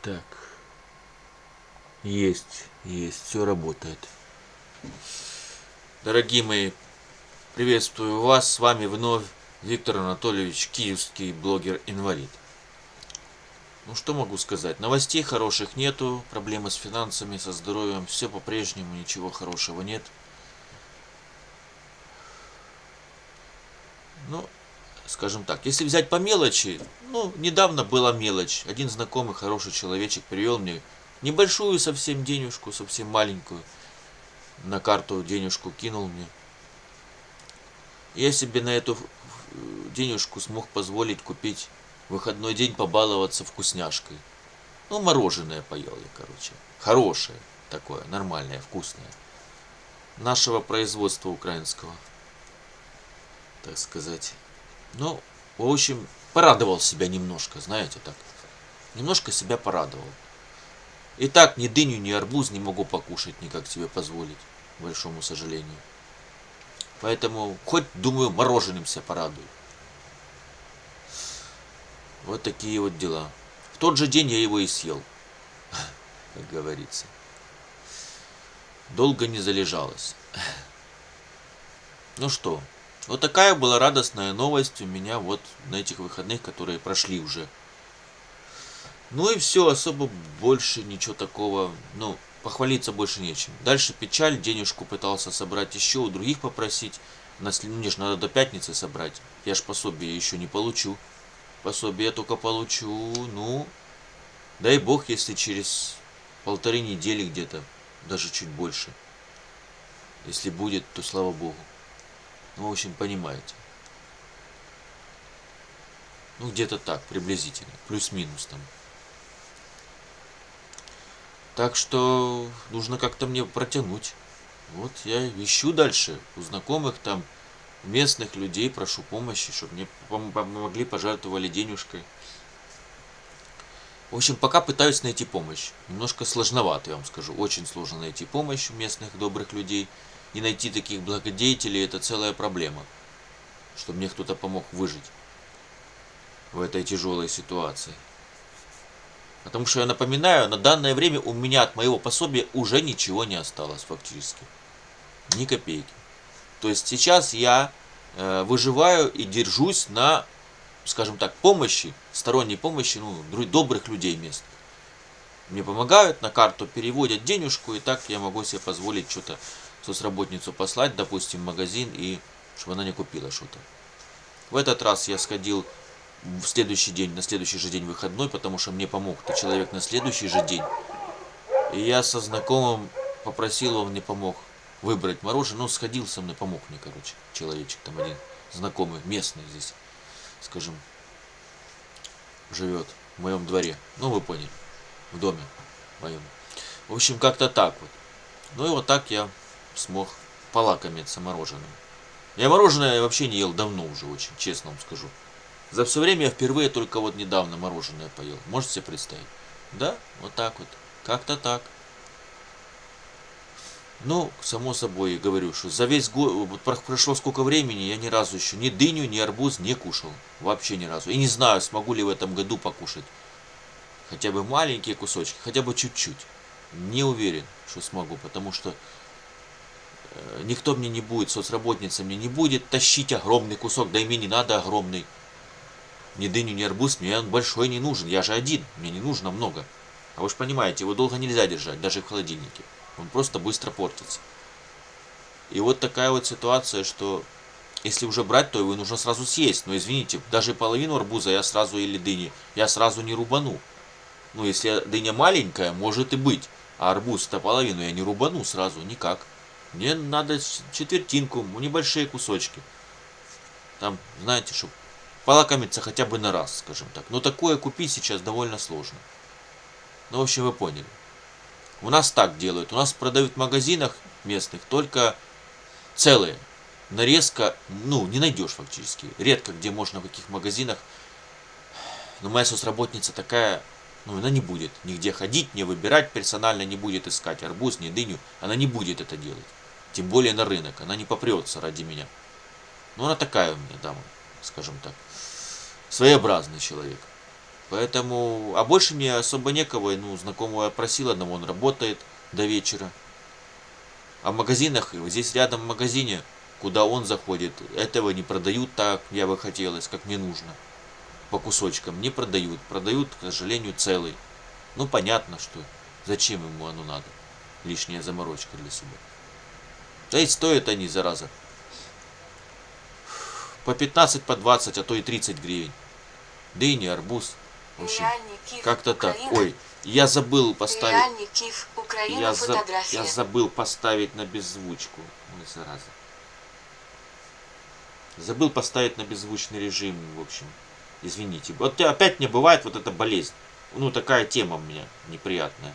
Так, есть, все работает. Дорогие мои, приветствую вас, с вами вновь Виктор Анатольевич, киевский блогер-инвалид. Ну что могу сказать, новостей хороших нету, проблемы с финансами, со здоровьем, все по-прежнему, ничего хорошего нет. Ну, скажем так, если взять по мелочи, недавно была мелочь. Один знакомый, хороший человечек привел мне небольшую совсем денежку, совсем маленькую. На карту денежку кинул мне. Я себе на эту денежку смог позволить купить в выходной день побаловаться вкусняшкой. Ну, мороженое поел я, короче. Хорошее такое, нормальное, вкусное. Нашего производства украинского, так сказать. Ну, в общем, порадовал себя немножко, знаете, так. Немножко себя порадовал. И так ни дыню, ни арбуз не могу покушать никак себе позволить, к большому сожалению. Поэтому хоть, думаю, мороженым себя порадую. Вот такие вот дела. В тот же день я его и съел, как говорится. Долго не залежалось. Ну что, вот такая была радостная новость у меня вот на этих выходных, которые прошли уже. Ну и все, особо больше ничего такого, похвалиться больше нечем. Дальше печаль, денежку пытался собрать еще, у других попросить. Мне ж надо до пятницы собрать, я ж пособие еще не получу. Пособие я только получу, дай бог, если через 1,5 недели где-то, даже чуть больше. Если будет, то слава богу. Ну, в общем, понимаете. Ну, где-то так, приблизительно. Плюс-минус там. Так что нужно как-то мне протянуть. Вот я ищу дальше у знакомых там, местных людей, прошу помощи, чтобы мне помогли, пожертвовали денежкой. В общем, пока пытаюсь найти помощь. Немножко сложновато, я вам скажу. Очень сложно найти помощь у местных добрых людей. И найти таких благодетелей — это целая проблема. Чтобы мне кто-то помог выжить в этой тяжелой ситуации. Потому что, я напоминаю, на данное время у меня от моего пособия уже ничего не осталось фактически. Ни копейки. То есть сейчас я выживаю и держусь на, скажем так, помощи, сторонней помощи, добрых людей местных. Мне помогают, на карту переводят денежку, и так я могу себе позволить что-то соцработницу послать, допустим, в магазин, и чтобы она не купила что-то. В этот раз я сходил в следующий день, на следующий же день выходной, потому что мне помог-то человек на следующий же день. И я со знакомым попросил, он мне помог выбрать мороженое. Сходил со мной, помог мне, короче, человечек там один, знакомый, местный здесь, скажем, живет в моем дворе. Вы поняли, в доме моем. В общем, как-то так вот. Ну и вот так я смог полакомиться мороженым. Я мороженое вообще не ел давно уже, очень честно вам скажу. За все время я впервые только вот недавно мороженое поел. Можете себе представить? Да, вот так вот. Как-то так. Само собой, говорю, что за весь год, вот прошло сколько времени, я ни разу еще ни дыню, ни арбуз не кушал. Вообще ни разу. И не знаю, смогу ли в этом году покушать. Хотя бы маленькие кусочки, хотя бы чуть-чуть. Не уверен, что смогу, потому что никто мне не будет, соцработница мне не будет тащить огромный кусок, да и мне не надо огромный. Ни дыню, ни арбуз, мне он большой не нужен, я же один, мне не нужно много. А вы же понимаете, его долго нельзя держать, даже в холодильнике. Он просто быстро портится. И вот такая вот ситуация, что если уже брать, то его нужно сразу съесть. Но извините, даже половину арбуза я сразу, или дыни, я сразу не рубану. Если дыня маленькая, может и быть. А арбуз-то половину я не рубану сразу, никак. Мне надо четвертинку, небольшие кусочки. Там, знаете, чтобы полакомиться хотя бы на раз, скажем так. Но такое купить сейчас довольно сложно. В общем, вы поняли. У нас так делают. У нас продают в магазинах местных только целые. Нарезка, не найдешь фактически. Редко где можно в каких магазинах. Но моя соцработница такая, она не будет нигде ходить, не выбирать персонально, не будет искать арбуз, ни дыню. Она не будет это делать. Тем более на рынок. Она не попрется ради меня. Она такая у меня дама, скажем так. Своеобразный человек. Поэтому, а больше мне особо некого, ну, знакомого я просил одного, он работает до вечера. А в магазинах, здесь рядом в магазине, куда он заходит, этого не продают так, я бы хотелось, как мне нужно. По кусочкам не продают. Продают, к сожалению, целый. Ну, понятно, что зачем ему оно надо. Лишняя заморочка для себя. Да и стоят они, зараза, по 15, по 20, а то и 30 гривен. Дыни, арбуз. В общем, как-то так. Ой, я забыл поставить... Я забыл поставить на беззвучку. Ой, зараза. Забыл поставить на беззвучный режим, в общем. Извините. Вот опять мне бывает вот эта болезнь. Ну, такая тема у меня неприятная.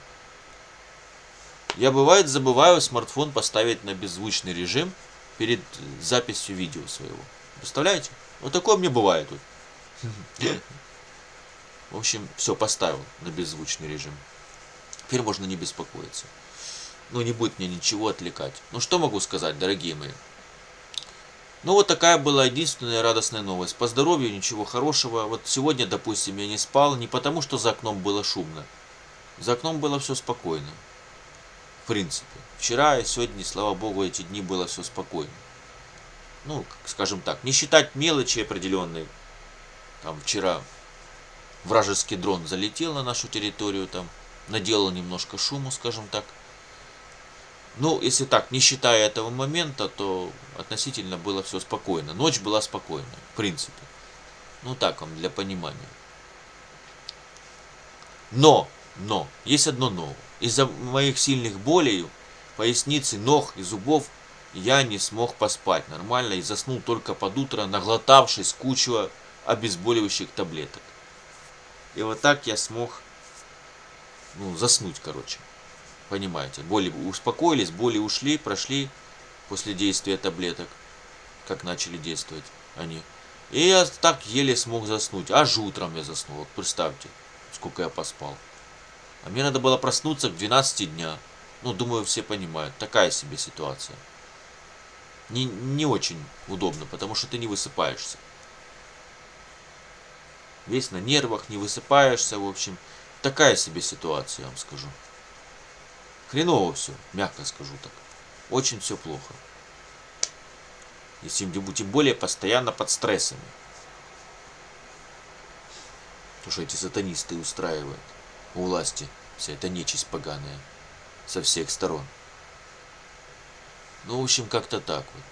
Я бывает забываю смартфон поставить на беззвучный режим перед записью видео своего. Представляете? Вот такое мне бывает тут. В общем, все, поставил на беззвучный режим. Теперь можно не беспокоиться. Ну, не будет мне ничего отвлекать. Ну, что могу сказать, дорогие мои? Ну, вот такая была единственная радостная новость. По здоровью ничего хорошего. Вот сегодня, допустим, я не спал не потому, что за окном было шумно. За окном было все спокойно. В принципе. Вчера и сегодня, слава богу, эти дни было все спокойно. Ну, скажем так, не считать мелочи определенные. Там вчера вражеский дрон залетел на нашу территорию, там наделал немножко шуму, скажем так. Ну, если так, не считая этого момента, то относительно было все спокойно. Ночь была спокойная, в принципе. Ну, так вам, для понимания. Но, есть одно но. Из-за моих сильных болей, поясницы, ног и зубов, я не смог поспать нормально и заснул только под утро, наглотавшись кучу обезболивающих таблеток. И вот так я смог, ну, заснуть, короче. Понимаете, боли успокоились, боли ушли, прошли после действия таблеток, как начали действовать они. И я так еле смог заснуть. Аж утром я заснул. Вот представьте, сколько я поспал. А мне надо было проснуться к 12 дня. Ну, думаю, все понимают. Такая себе ситуация. Не очень удобно, потому что ты не высыпаешься. Весь на нервах, не высыпаешься, в общем. Такая себе ситуация, я вам скажу. Хреново все, мягко скажу так. Очень все плохо. И тем более постоянно под стрессами. То, что эти сатанисты устраивают у власти. Вся эта нечисть поганая. Со всех сторон. Ну, в общем, как-то так вот.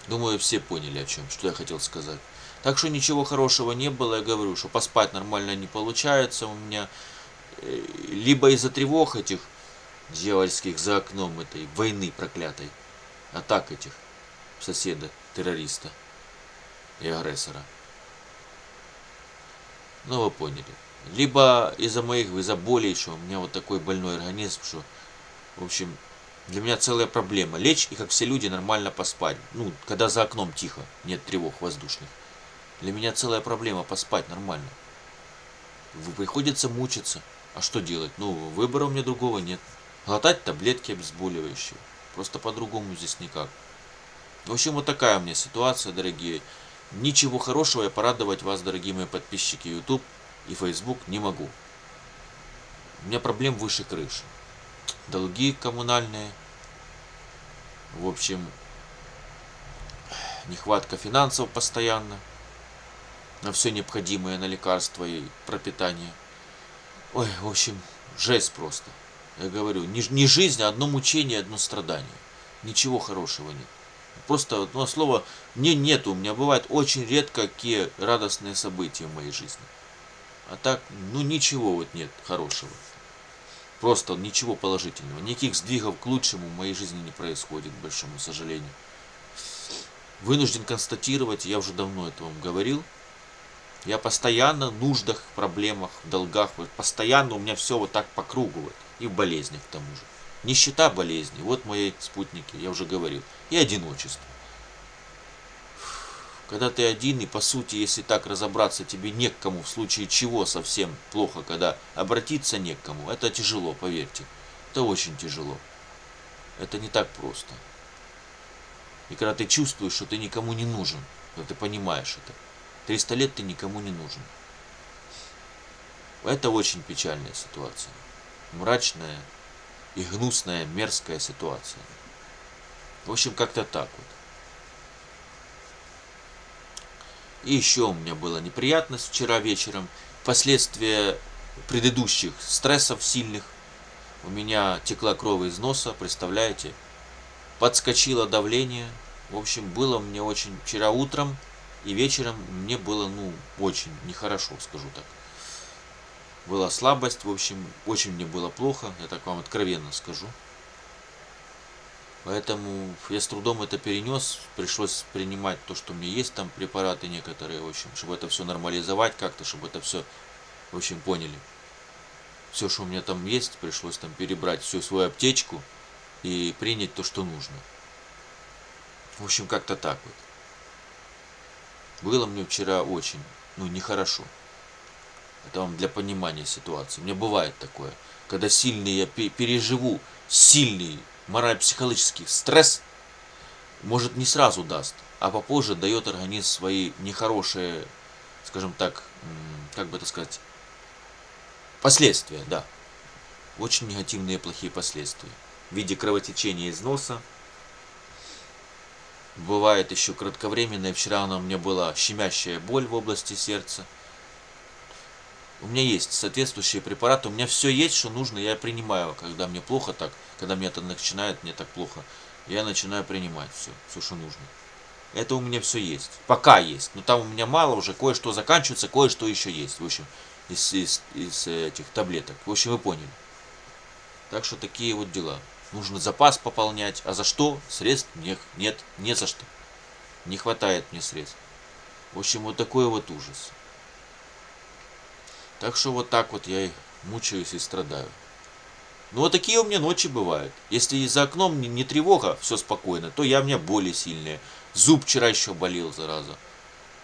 Думаю, все поняли, о чем, что я хотел сказать. Так что ничего хорошего не было. Я говорю, что поспать нормально не получается у меня. Либо из-за тревог этих дьявольских за окном этой войны проклятой. Атак этих соседа, террориста и агрессора. Ну, вы поняли. Либо из-за болей, что у меня вот такой больной организм, что, в общем, для меня целая проблема. Лечь и, как все люди, нормально поспать. Ну, когда за окном тихо, нет тревог воздушных. Для меня целая проблема поспать нормально. Приходится мучиться. А что делать? Ну, выбора у меня другого нет. Глотать таблетки обезболивающие. Просто по-другому здесь никак. В общем, вот такая у меня ситуация, дорогие. Ничего хорошего я порадовать вас, дорогие мои подписчики YouTube и Facebook, не могу. У меня проблем выше крыши. Долги коммунальные. В общем, нехватка финансов постоянно. На все необходимое, на лекарства и пропитание. Ой, в общем, жесть просто. Я говорю, не жизнь, а одно мучение, одно страдание. Ничего хорошего нет. Просто одно слово, мне нету. У меня бывают очень редко какие радостные события в моей жизни. А так, ну ничего вот нет хорошего. Просто ничего положительного. Никаких сдвигов к лучшему в моей жизни не происходит, к большому сожалению. Вынужден констатировать, я уже давно это вам говорил. Я постоянно в нуждах, проблемах, в долгах. Постоянно у меня все вот так по кругу. Вот. И в болезнях к тому же. Нищета болезни. Вот мои спутники, я уже говорил. И одиночество. Когда ты один, и по сути, если так разобраться, тебе не к кому, в случае чего совсем плохо, когда обратиться не к кому, это тяжело, поверьте. Это очень тяжело. Это не так просто. И когда ты чувствуешь, что ты никому не нужен, когда ты понимаешь это, 300 лет ты никому не нужен. Это очень печальная ситуация. Мрачная и гнусная, мерзкая ситуация. В общем, как-то так вот. И еще у меня была неприятность вчера вечером. Последствия предыдущих стрессов сильных. У меня текла кровь из носа, представляете? Подскочило давление. В общем, было мне очень вчера утром и вечером мне было, очень нехорошо, скажу так. Была слабость, в общем, очень мне было плохо, я так вам откровенно скажу. Поэтому я с трудом это перенес, пришлось принимать то, что у меня есть, там препараты некоторые, в общем, чтобы это все нормализовать как-то, чтобы это все, в общем, поняли. Все, что у меня там есть, пришлось там перебрать всю свою аптечку и принять то, что нужно. В общем, как-то так вот. Было мне вчера очень, нехорошо. Это вам для понимания ситуации. У меня бывает такое, когда сильный я переживу сильный морально-психологический стресс, может не сразу даст, а попозже дает организм свои нехорошие, скажем так, как бы это сказать, последствия, да. Очень негативные плохие последствия. В виде кровотечения из носа. Бывает еще кратковременная. Вчера у меня была щемящая боль в области сердца. У меня есть соответствующие препараты, у меня все есть, что нужно, я принимаю, когда мне плохо так, когда мне это начинает, мне так плохо, я начинаю принимать все, что нужно. Это у меня все есть, пока есть, но там у меня мало уже, кое-что заканчивается, кое-что еще есть, в общем, из этих таблеток, в общем, вы поняли. Так что такие вот дела. Нужно запас пополнять, а за что? Средств нет, не за что. Не хватает мне средств. В общем, вот такой вот ужас. Так что вот так вот я и мучаюсь и страдаю. Ну вот такие у меня ночи бывают. Если за окном не тревога, все спокойно, то у меня боли сильные. Зуб вчера еще болел, зараза.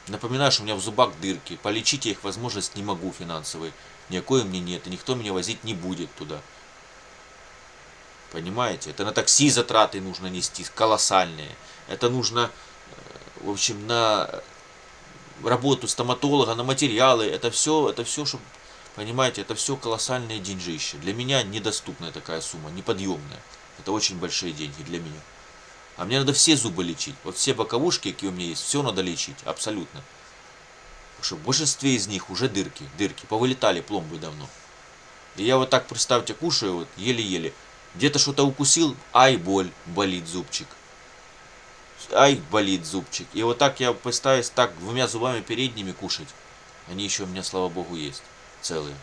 Напоминаю, что у меня в зубах дырки. Полечить я их возможность не могу финансовой. Никакой мне нет, и никто меня возить не будет туда. Понимаете? Это на такси затраты нужно нести, колоссальные. Это нужно, в общем, на работу стоматолога, на материалы. Это все, чтобы, понимаете, это все колоссальные деньжища. Для меня недоступная такая сумма, неподъемная. Это очень большие деньги для меня. А мне надо все зубы лечить. Вот все боковушки, какие у меня есть, все надо лечить, абсолютно. Потому что в большинстве из них уже дырки, повылетали пломбы давно. И я вот так, представьте, кушаю вот еле-еле. Где-то что-то укусил, ай, боль, болит зубчик. Ай, болит зубчик. И вот так я пытаюсь так двумя зубами передними кушать. Они еще у меня, слава богу, есть. Целые.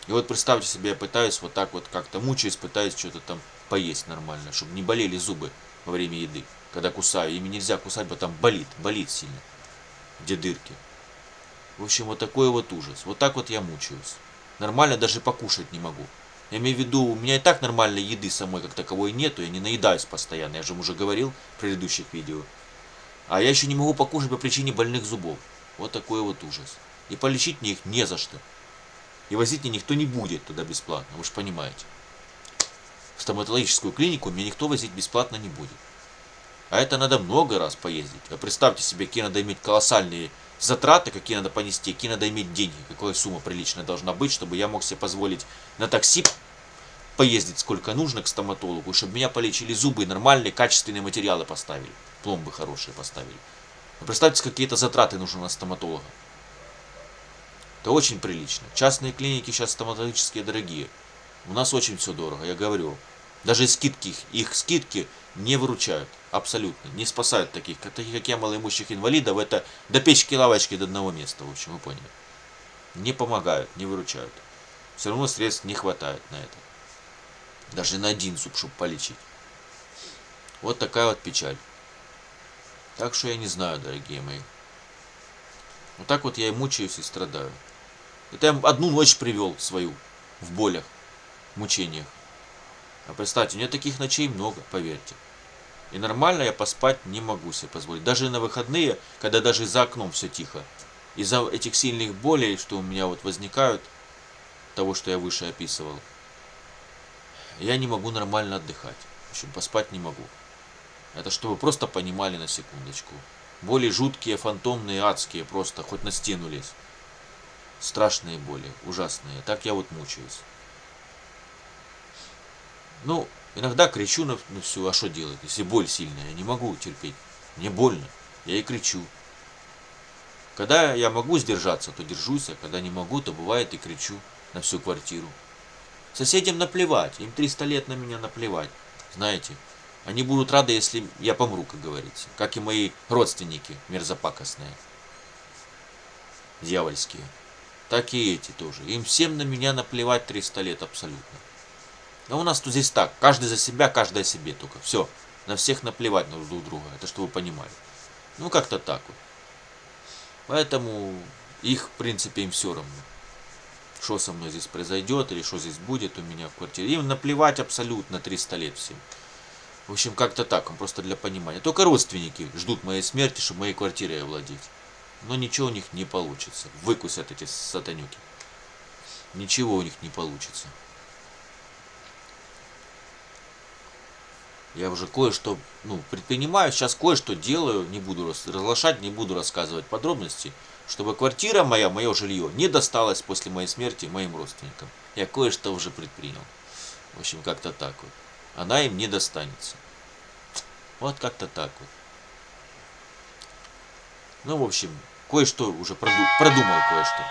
И вот представьте себе, я пытаюсь вот так вот как-то мучаюсь, пытаюсь что-то там поесть нормально, чтобы не болели зубы во время еды. Когда кусаю, ими нельзя кусать, потому там болит сильно. Где дырки. В общем, вот такой вот ужас. Вот так вот я мучаюсь. Нормально даже покушать не могу. Я имею в виду, у меня и так нормальной еды самой как таковой нету, я не наедаюсь постоянно, я же уже говорил в предыдущих видео. А я еще не могу покушать по причине больных зубов. Вот такой вот ужас. И полечить мне их не за что. И возить мне никто не будет туда бесплатно, вы же понимаете. В стоматологическую клинику меня никто возить бесплатно не будет. А это надо много раз поездить. А представьте себе, какие надо иметь колоссальные затраты, какие надо понести, какие надо иметь деньги, какая сумма приличная должна быть, чтобы я мог себе позволить на такси поездить сколько нужно к стоматологу, чтобы меня полечили зубы и нормальные качественные материалы поставили, пломбы хорошие поставили. Но представьте, какие-то затраты нужны на стоматолога. Это очень прилично. Частные клиники сейчас стоматологические дорогие. У нас очень все дорого, я говорю. Даже скидки, их скидки не выручают. Абсолютно. Не спасают таких как я, малоимущих инвалидов. Это до печки-лавочки до одного места, в общем, вы поняли. Не помогают, не выручают. Все равно средств не хватает на это. Даже на один зуб, чтобы полечить. Вот такая вот печаль. Так что я не знаю, дорогие мои. Вот так вот я и мучаюсь и страдаю. Это я одну ночь привел свою в болях, мучениях. А представьте, у меня таких ночей много, поверьте. И нормально я поспать не могу себе позволить. Даже на выходные, когда даже за окном все тихо. Из-за этих сильных болей, что у меня вот возникают, того, что я выше описывал, я не могу нормально отдыхать. В общем, поспать не могу. Это чтобы вы просто понимали на секундочку. Боли жуткие, фантомные, адские, просто хоть на стену лезь. Страшные боли, ужасные. Так я вот мучаюсь. Ну, иногда кричу на всю, а что делать? Если боль сильная, я не могу терпеть. Мне больно, я и кричу. Когда я могу сдержаться, то держусь, а когда не могу, то бывает и кричу на всю квартиру. Соседям наплевать, им 300 лет на меня наплевать. Знаете, они будут рады, если я помру, как говорится. Как и мои родственники мерзопакостные, дьявольские. Так и эти тоже. Им всем на меня наплевать 300 лет абсолютно. Но у нас тут здесь так. Каждый за себя, каждый о себе только. Все. На всех наплевать на друг друга. Это чтобы вы понимали. Ну как-то так вот. Поэтому их, в принципе, им все равно. Что со мной здесь произойдет или что здесь будет у меня в квартире. Им наплевать абсолютно 300 лет всем. В общем, как-то так, просто для понимания. Только родственники ждут моей смерти, чтобы моей квартирой овладеть. Но ничего у них не получится. Выкусят эти сатанюки. Ничего у них не получится. Я уже кое-что предпринимаю, сейчас кое-что делаю, не буду разглашать, не буду рассказывать подробности, чтобы квартира моя, мое жилье не досталось после моей смерти моим родственникам. Я кое-что уже предпринял. В общем, как-то так вот. Она им не достанется. Вот как-то так вот. Ну, в общем, кое-что уже продумал кое-что.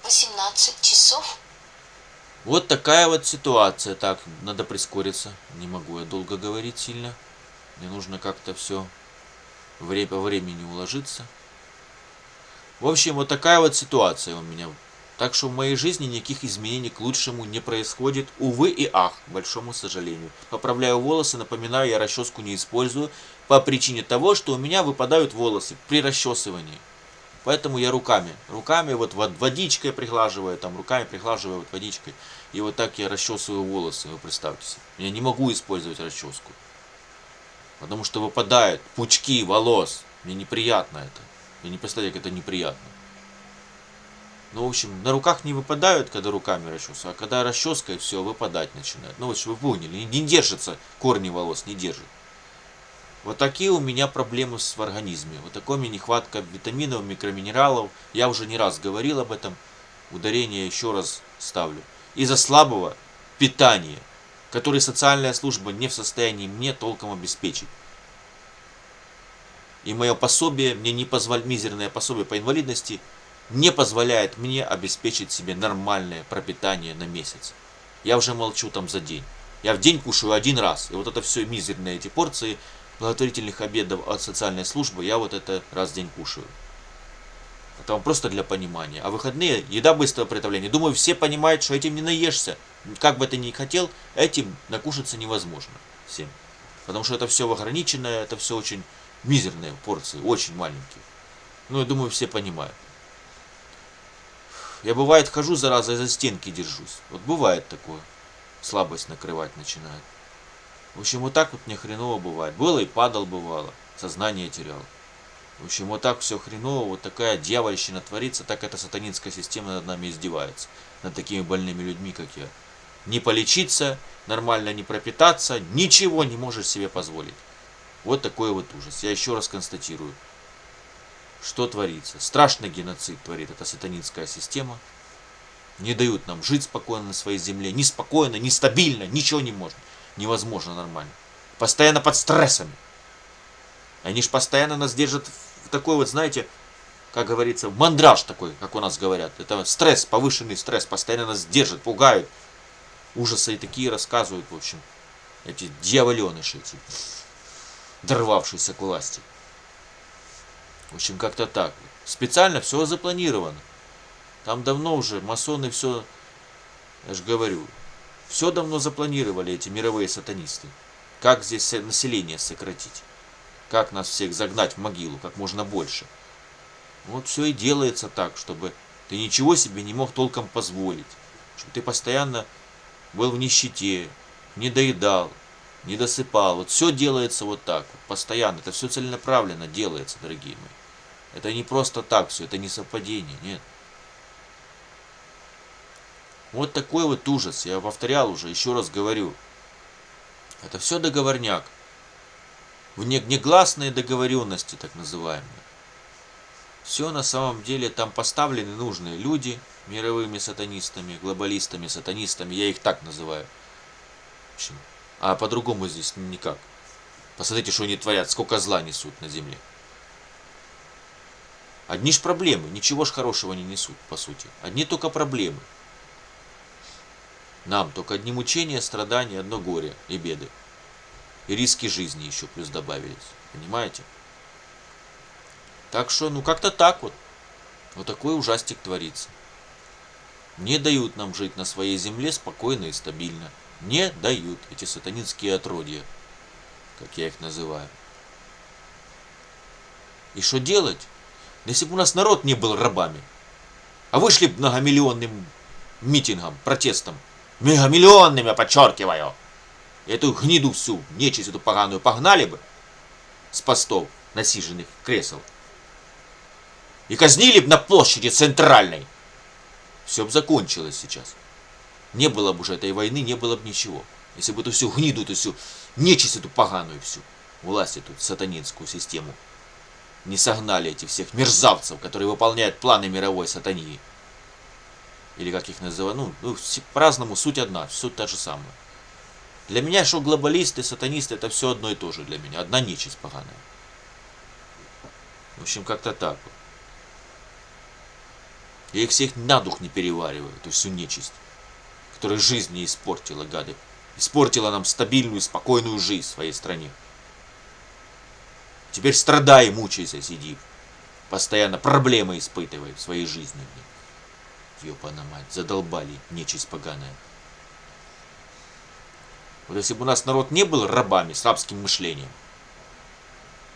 18 часов. Вот такая вот ситуация. Так, надо прискориться. Не могу я долго говорить сильно. Мне нужно как-то все по времени уложиться. В общем, вот такая вот ситуация у меня. Так что в моей жизни никаких изменений к лучшему не происходит. Увы и ах, к большому сожалению. Поправляю волосы, напоминаю, я расческу не использую. По причине того, что у меня выпадают волосы при расчесывании. Поэтому я руками вот водичкой приглаживаю, там руками приглаживаю вот водичкой. И вот так я расчесываю волосы, вы представьте себе. Я не могу использовать расческу. Потому что выпадают пучки волос. Мне неприятно это. Я не представляю, как это неприятно. Ну, в общем, на руках не выпадают, когда руками расчесываю, а когда расческой все выпадать начинает. Ну, вот вы поняли, не держатся корни волос, не держат. Вот такие у меня проблемы в организме. Вот такая у меня нехватка витаминов, микроминералов. Я уже не раз говорил об этом. Ударение еще раз ставлю. Из-за слабого питания, которое социальная служба не в состоянии мне толком обеспечить. И мое пособие, мне не позволяет, мизерное пособие по инвалидности, не позволяет мне обеспечить себе нормальное пропитание на месяц. Я уже молчу там за день. Я в день кушаю один раз. И вот это все мизерные эти порции благотворительных обедов от социальной службы, я вот это раз в день кушаю. Это вам просто для понимания. А выходные еда быстрого приготовления. Думаю, все понимают, что этим не наешься. Как бы ты ни хотел, этим накушаться невозможно всем. Потому что это все ограниченное, это все очень мизерные порции, очень маленькие. Ну, я думаю, все понимают. Я бывает хожу, зараза, за стенки держусь. Вот бывает такое. Слабость накрывать начинает. В общем, вот так вот мне хреново бывает. Было и падал, бывало. Сознание терял. В общем, вот так все хреново, вот такая дьявольщина творится, так эта сатанинская система над нами издевается. Над такими больными людьми, как я. Не полечиться, нормально не пропитаться, ничего не можешь себе позволить. Вот такой вот ужас. Я еще раз констатирую, что творится. Страшный геноцид творит эта сатанинская система. Не дают нам жить спокойно на своей земле. Ни спокойно, ни стабильно, ничего не можно. Невозможно нормально. Постоянно под стрессами. Они ж постоянно нас держат в такой вот, знаете, как говорится, мандраж такой, как у нас говорят. Это стресс, повышенный стресс. Постоянно нас держат, пугают. Ужасы и такие рассказывают, в общем. Эти дьяволеныши, эти, дорвавшиеся к власти. В общем, как-то так. Специально все запланировано. Там давно уже масоны все, я же говорю, все давно запланировали эти мировые сатанисты. Как здесь население сократить. Как нас всех загнать в могилу, как можно больше. Вот все и делается так, чтобы ты ничего себе не мог толком позволить. Чтобы ты постоянно был в нищете, не доедал, не досыпал. Вот все делается вот так. Постоянно. Это все целенаправленно делается, дорогие мои. Это не просто так все, это не совпадение, нет. Вот такой вот ужас. Я повторял уже, еще раз говорю. Это все договорняк. Негласные договоренности, так называемые. Все на самом деле там поставлены нужные люди мировыми сатанистами, глобалистами, сатанистами, я их так называю. В общем, а по-другому здесь никак. Посмотрите, что они творят, сколько зла несут на земле. Одни ж проблемы, ничего ж хорошего не несут, по сути. Одни только проблемы. Нам только одни мучения, страдания, одно горе и беды. И риски жизни еще плюс добавились. Понимаете? Так что, ну как-то так вот. Вот такой ужастик творится. Не дают нам жить на своей земле спокойно и стабильно. Не дают эти сатанинские отродья, как я их называю. И что делать? Если бы у нас народ не был рабами, а вышли бы многомиллионным митингом, протестом, многомиллионным, я подчеркиваю, эту гниду всю, нечисть эту поганую погнали бы с постов, насиженных кресел, и казнили бы на площади центральной, все бы закончилось сейчас. Не было бы уже этой войны, не было бы ничего. Если бы эту всю гниду, эту всю нечисть эту поганую всю, власть эту сатанинскую систему, не согнали этих всех мерзавцев, которые выполняют планы мировой сатании. Или как их называют, по-разному, суть одна, суть та же самая. Для меня, что глобалисты, сатанисты, это все одно и то же для меня. Одна нечисть поганая. В общем, как-то так вот. Я их всех на дух не перевариваю, эту всю нечисть, которая жизнь не испортила, гады. Испортила нам стабильную, спокойную жизнь в своей стране. Теперь страдай, мучайся, сиди. Постоянно проблемы испытывай в своей жизни. Ёпана мать, задолбали, нечисть поганая. Вот если бы у нас народ не был рабами с рабским мышлением,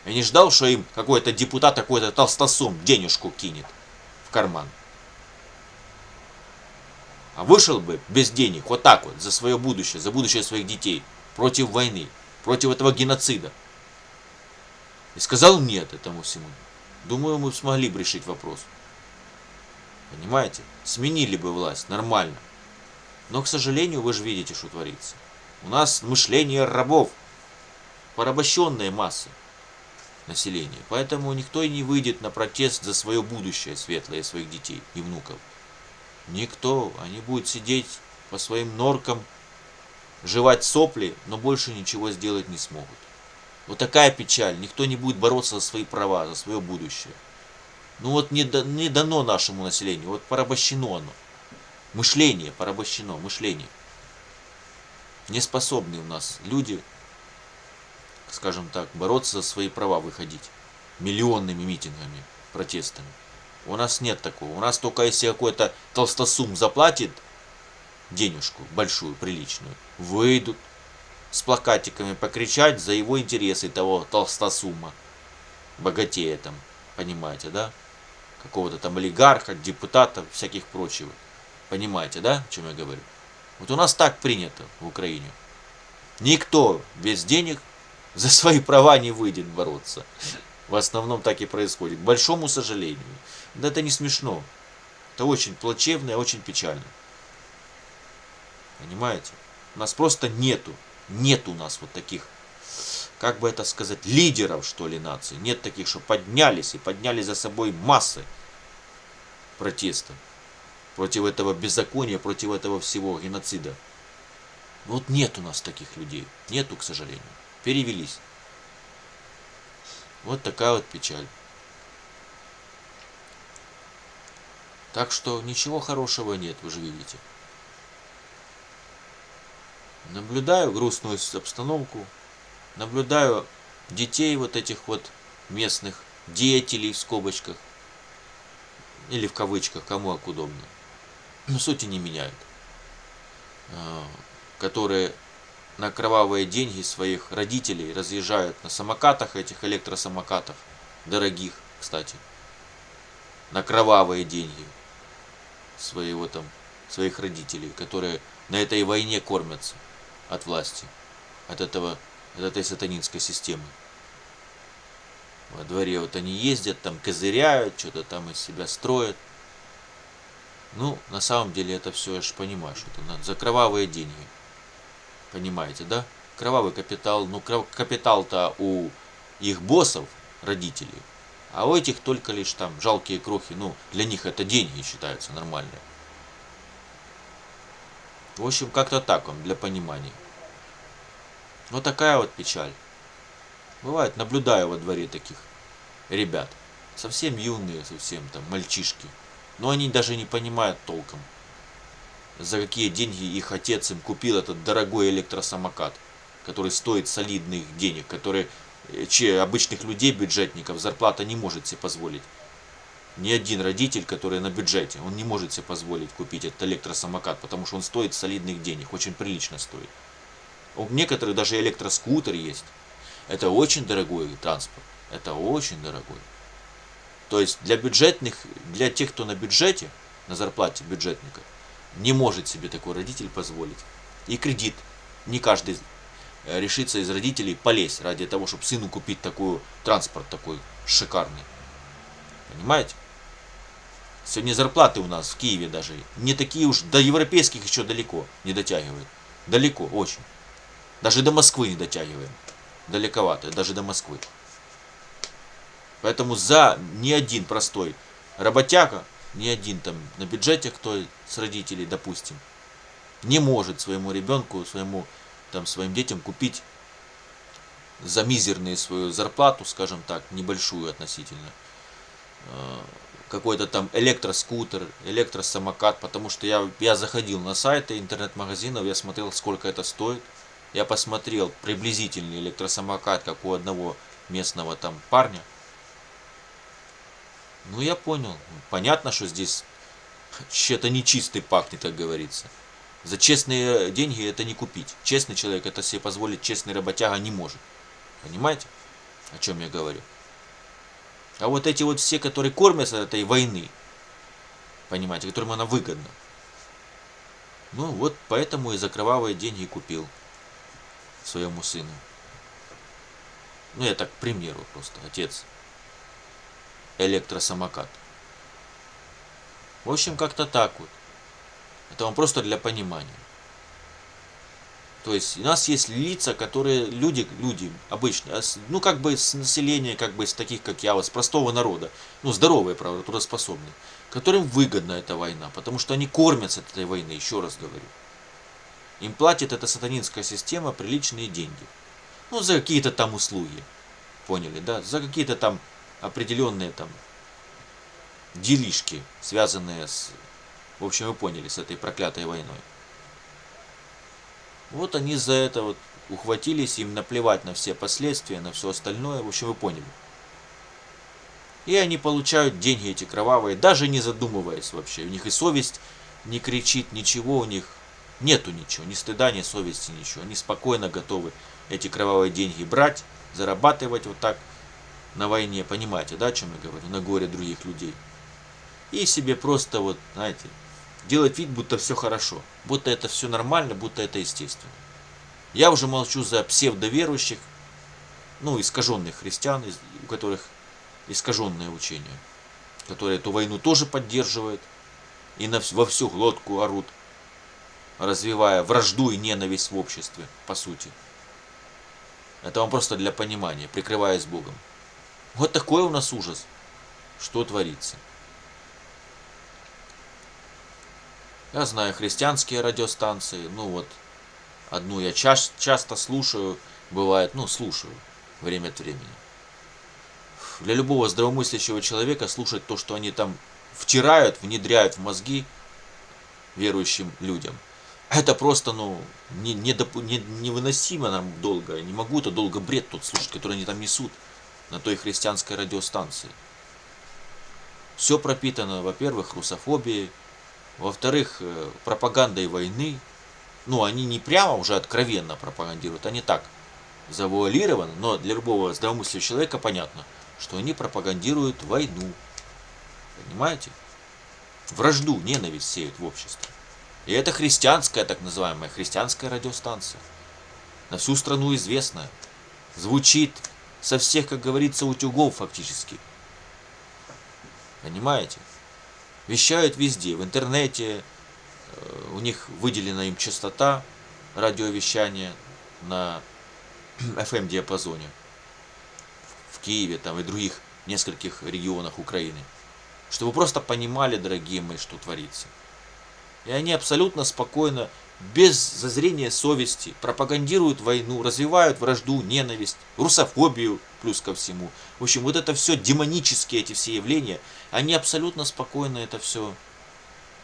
я не ждал, что им какой-то депутат, какой-то толстосум денежку кинет в карман. А вышел бы без денег, вот так вот, за свое будущее, за будущее своих детей, против войны, против этого геноцида. И сказал нет этому всему. Думаю, мы смогли бы решить вопрос. Понимаете? Сменили бы власть, нормально. Но, к сожалению, вы же видите, что творится. У нас мышление рабов, порабощенные массы населения. Поэтому никто и не выйдет на протест за свое будущее светлое своих детей и внуков. Никто. Они будут сидеть по своим норкам, жевать сопли, но больше ничего сделать не смогут. Вот такая печаль. Никто не будет бороться за свои права, за свое будущее. Ну вот не дано нашему населению. Вот порабощено оно. Мышление порабощено. Мышление. Не способны у нас люди, скажем так, бороться за свои права, выходить миллионными митингами, протестами. У нас нет такого. У нас только если какой-то толстосум заплатит денежку большую, приличную, выйдут с плакатиками покричать за его интересы того толстосума, богатея там, понимаете, да? Какого-то там олигарха, депутата, всяких прочих. Понимаете, да, о чем я говорю? Вот у нас так принято в Украине. Никто без денег за свои права не выйдет бороться. В основном так и происходит. К большому сожалению. Да это не смешно. Это очень плачевно и очень печально. Понимаете? У нас просто нету. Нет у нас вот таких, как бы это сказать, лидеров, что ли, нации. Нет таких, что поднялись и подняли за собой массы протеста против этого беззакония, против этого всего геноцида. Вот нет у нас таких людей. Нету, к сожалению. Перевелись. Вот такая вот печаль. Так что ничего хорошего нет, вы же видите. Наблюдаю грустную обстановку. Наблюдаю детей вот этих вот местных деятелей в скобочках. Или в кавычках, кому как удобно. Но сути не меняют. Которые на кровавые деньги своих родителей разъезжают на самокатах, этих электросамокатах, дорогих, кстати, на кровавые деньги своих родителей, которые на этой войне кормятся от власти, от этой сатанинской системы. Во дворе вот они ездят, там козыряют, что-то там из себя строят. Ну, на самом деле это все, я же понимаю, что это за кровавые деньги. Понимаете, да? Кровавый капитал. Ну, капитал-то у их боссов, родителей, А у этих только лишь там жалкие крохи, ну, для них это деньги считаются нормальные. В общем, как-то так вам, для понимания. Вот такая вот печаль. Бывает, наблюдаю во дворе таких ребят. Совсем юные, совсем там мальчишки. Но они даже не понимают толком, за какие деньги их отец им купил этот дорогой электросамокат, который стоит солидных денег, который обычных людей, бюджетников, зарплата не может себе позволить. Ни один родитель, который на бюджете, он не может себе позволить купить этот электросамокат, потому что он стоит солидных денег, очень прилично стоит. У некоторых даже электроскутер есть. Это очень дорогой транспорт. Это очень дорогой. То есть для бюджетных, для тех, кто на бюджете, на зарплате бюджетника, не может себе такой родитель позволить. И кредит. Не каждый решится из родителей полезть ради того, чтобы сыну купить такой транспорт такой шикарный. Понимаете? Сегодня зарплаты у нас в Киеве даже не такие уж, до европейских еще далеко не дотягивают. Далеко, очень. Даже до Москвы не дотягиваем. Далековато, даже до Москвы. Поэтому за ни один простой работяга, ни один там на бюджете, кто с родителей, допустим, не может своему ребенку, своим детям купить за мизерную свою зарплату, скажем так, небольшую относительно, какой-то там электроскутер, электросамокат, потому что я заходил на сайты интернет-магазинов, я смотрел, сколько это стоит. Я посмотрел приблизительный электросамокат, как у одного местного там парня. Ну, я понял. Понятно, что здесь что-то нечистый пахнет, как говорится. За честные деньги это не купить. Честный человек это себе позволить, честный работяга не может. Понимаете, о чем я говорю? А вот эти вот все, которые кормятся от этой войны, понимаете, которым она выгодна. Ну, вот поэтому и за кровавые деньги купил своему сыну. Ну, я так, к примеру, просто, отец. Электросамокат. В общем, как-то так вот. Это вам просто для понимания. То есть у нас есть лица, которые люди обычно, ну как бы с населения, как бы из таких, как я, вот с простого народа, ну здоровые, правда, трудоспособные, которым выгодна эта война, потому что они кормятся от этой войны, еще раз говорю. Им платит эта сатанинская система приличные деньги. Ну за какие-то там услуги. Поняли, да? За какие-то там определенные там делишки, связанные с, в общем, вы поняли, с этой проклятой войной. Вот они за это вот ухватились, им наплевать на все последствия, на все остальное, в общем, вы поняли. И они получают деньги эти кровавые, даже не задумываясь вообще. У них и совесть не кричит, ничего у них нету ничего, ни стыда, ни совести, ничего. Они спокойно готовы эти кровавые деньги брать, зарабатывать вот так на войне, понимаете, да, о чем я говорю, на горе других людей. И себе просто вот, знаете, делать вид, будто все хорошо, будто это все нормально, будто это естественно. Я уже молчу за псевдоверующих, ну, искаженных христиан, у которых искаженное учение, которые эту войну тоже поддерживают и во всю глотку орут, развивая вражду и ненависть в обществе, по сути. Это вам просто для понимания, прикрываясь Богом. Вот такой у нас ужас, что творится. Я знаю христианские радиостанции, ну вот, одну я часто слушаю, бывает, ну слушаю, время от времени. Для любого здравомыслящего человека слушать то, что они там втирают, внедряют в мозги верующим людям, это просто, ну, невыносимо нам долго. Я не могу это долго бред тот слушать, который они там несут на той христианской радиостанции. Все пропитано, во-первых, русофобией, во-вторых, пропагандой войны. Ну, они не прямо уже откровенно пропагандируют, они так, завуалированы, но для любого здравомыслящего человека понятно, что они пропагандируют войну. Понимаете? Вражду, ненависть сеют в обществе. И это христианская, так называемая христианская радиостанция. На всю страну известная. Звучит со всех, как говорится, утюгов фактически. Понимаете? Вещают везде, в интернете, у них выделена им частота радиовещания на FM-диапазоне. В Киеве там и других в нескольких регионах Украины. Чтобы вы просто понимали, дорогие мои, что творится. И они абсолютно спокойно, без зазрения совести, пропагандируют войну, развивают вражду, ненависть, русофобию, плюс ко всему. В общем, вот это все демонические, эти все явления, они абсолютно спокойно это все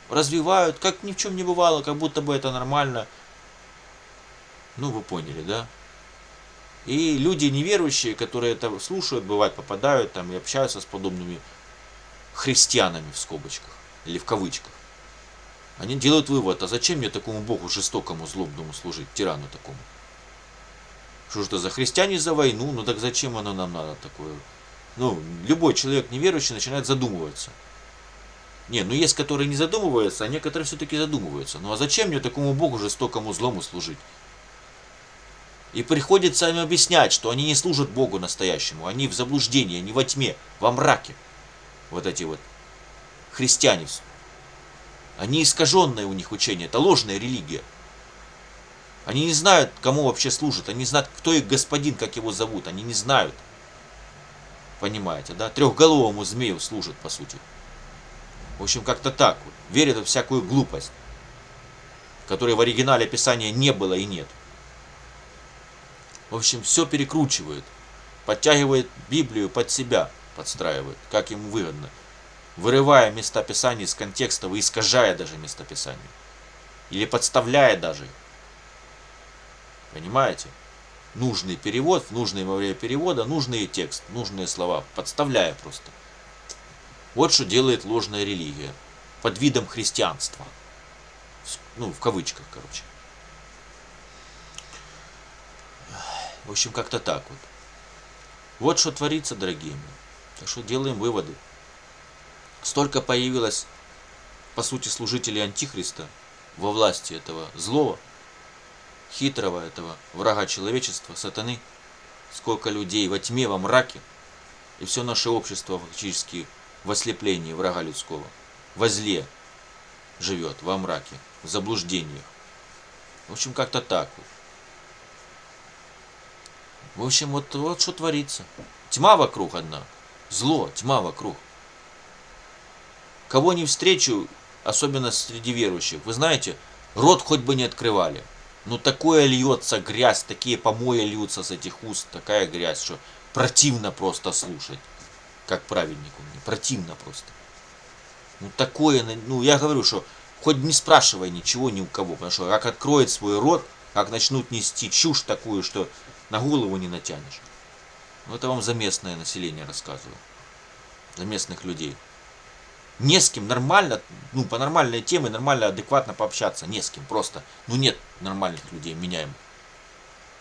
развивают, как ни в чем не бывало, как будто бы это нормально. Ну, вы поняли, да? И люди неверующие, которые это слушают, бывает, попадают там и общаются с подобными христианами в скобочках или в кавычках. Они делают вывод, а зачем мне такому богу жестокому, злобному служить, тирану такому? Что ж это за христиане за войну, ну так зачем оно нам надо такое? Ну, любой человек неверующий начинает задумываться. Не, ну есть, которые не задумываются, а некоторые все-таки задумываются. Ну а зачем мне такому богу жестокому, злому служить? И приходится им объяснять, что они не служат Богу настоящему, они в заблуждении, они во тьме, во мраке. Вот эти вот христиане. Они искаженное у них учение, это ложная религия. Они не знают, кому вообще служат, они не знают, кто их господин, как его зовут, они не знают. Понимаете, да? Трехголовому змею служат, по сути. В общем, как-то так вот. Верят в всякую глупость, которой в оригинале Писания не было и нет. В общем, все перекручивают, подтягивает Библию под себя, подстраивает, как ему выгодно, вырывая места Писания из контекста, искажая даже места Писания. Или подставляя даже. Понимаете? Нужный перевод, в нужное во время перевода, нужный текст, нужные слова, подставляя просто. Вот что делает ложная религия. Под видом христианства. Ну, в кавычках, короче. В общем, как-то так вот. Вот что творится, дорогие мои. Так что делаем выводы. Столько появилось, по сути, служителей Антихриста во власти этого злого, хитрого этого врага человечества, сатаны. Сколько людей во тьме, во мраке. И все наше общество фактически в ослеплении врага людского. Во зле живет, во мраке, в заблуждениях. В общем, как-то так вот. В общем, вот что творится. Тьма вокруг одна. Зло, тьма вокруг. Кого не встречу, особенно среди верующих, вы знаете, рот хоть бы не открывали. Но такое льется грязь, такие помои льются с этих уст, такая грязь, что противно просто слушать. Как праведнику мне, противно просто. Ну такое, ну я говорю, что хоть не спрашивай ничего ни у кого, потому что как откроет свой рот, как начнут нести чушь такую, что на голову не натянешь. Ну это вам за местное население рассказываю. За местных людей. Не с кем нормально, ну по нормальной теме, нормально, адекватно пообщаться. Не с кем просто. Ну нет нормальных людей, меняем.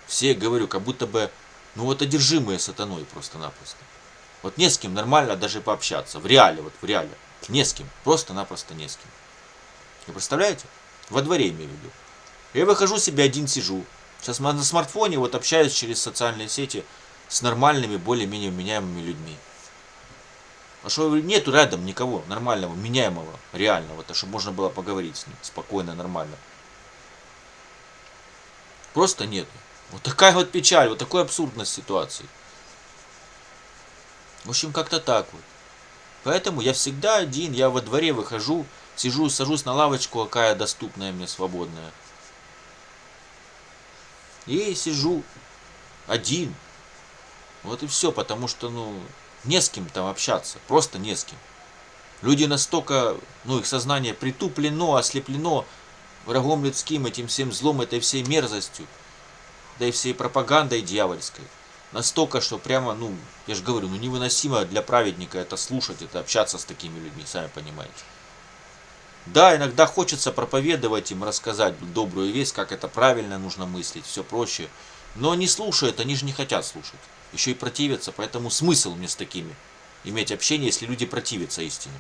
Все, говорю, как будто бы, ну вот одержимые сатаной просто-напросто. Вот не с кем нормально даже пообщаться. В реале, вот в реале. Не с кем. Просто-напросто не с кем. Вы представляете? Во дворе имею в виду. Я выхожу себе один сижу. Сейчас на смартфоне вот общаюсь через социальные сети с нормальными, более-менее вменяемыми людьми. А что нету рядом никого нормального, меняемого, реального, то чтобы можно было поговорить с ним спокойно, нормально. Просто нету. Вот такая вот печаль, вот такая абсурдность ситуации. В общем, как-то так вот. Поэтому я всегда один, я во дворе выхожу, сижу, сажусь на лавочку, какая доступная мне, свободная. И сижу один. Вот и все, потому что, ну, не с кем там общаться, просто не с кем. Люди настолько, ну, их сознание притуплено, ослеплено врагом людским, этим всем злом, этой всей мерзостью, да и всей пропагандой дьявольской. Настолько, что прямо, ну, я же говорю, ну, невыносимо для праведника это слушать, это общаться с такими людьми, сами понимаете. Да, иногда хочется проповедовать им, рассказать добрую весть, как это правильно нужно мыслить, все проще. Но не слушают, они же не хотят слушать. Еще и противятся, поэтому смысл мне с такими иметь общение, если люди противятся истине.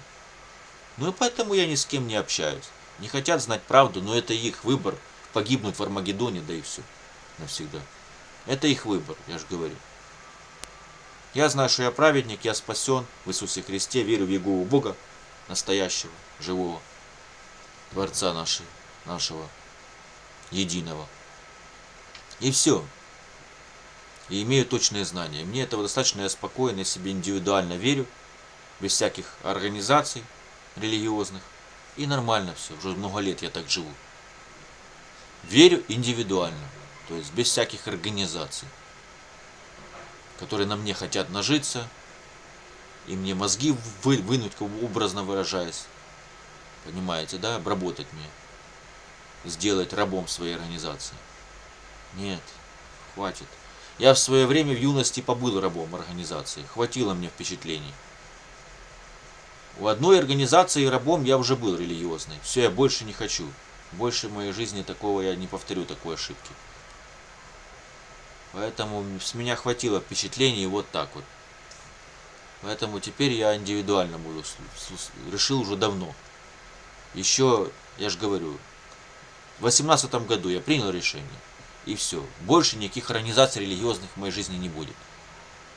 Ну и поэтому я ни с кем не общаюсь. Не хотят знать правду, но это их выбор. Погибнуть в Армагеддоне, да и все. Навсегда. Это их выбор, я же говорю. Я знаю, что я праведник, я спасен в Иисусе Христе, верю в Иегову Бога, настоящего, живого, Творца нашего, единого. И все. и имею точные знания. Мне этого достаточно, я спокойно, я себе индивидуально верю, без всяких организаций религиозных. И нормально все, уже много лет я так живу. Верю индивидуально, то есть без всяких организаций, которые на мне хотят нажиться, и мне мозги вынуть, образно выражаясь. Понимаете, да? Обработать меня. Сделать рабом своей организации. Нет, хватит. Я в свое время в юности побыл рабом организации. Хватило мне впечатлений. У одной организации рабом я уже был религиозной. Все, я больше не хочу. Больше в моей жизни такого я не повторю, такой ошибки. Поэтому с меня хватило впечатлений вот так вот. Поэтому теперь я индивидуально буду. Решил уже давно. Еще, я же говорю, в 2018 году я принял решение. И все. Больше никаких организаций религиозных в моей жизни не будет.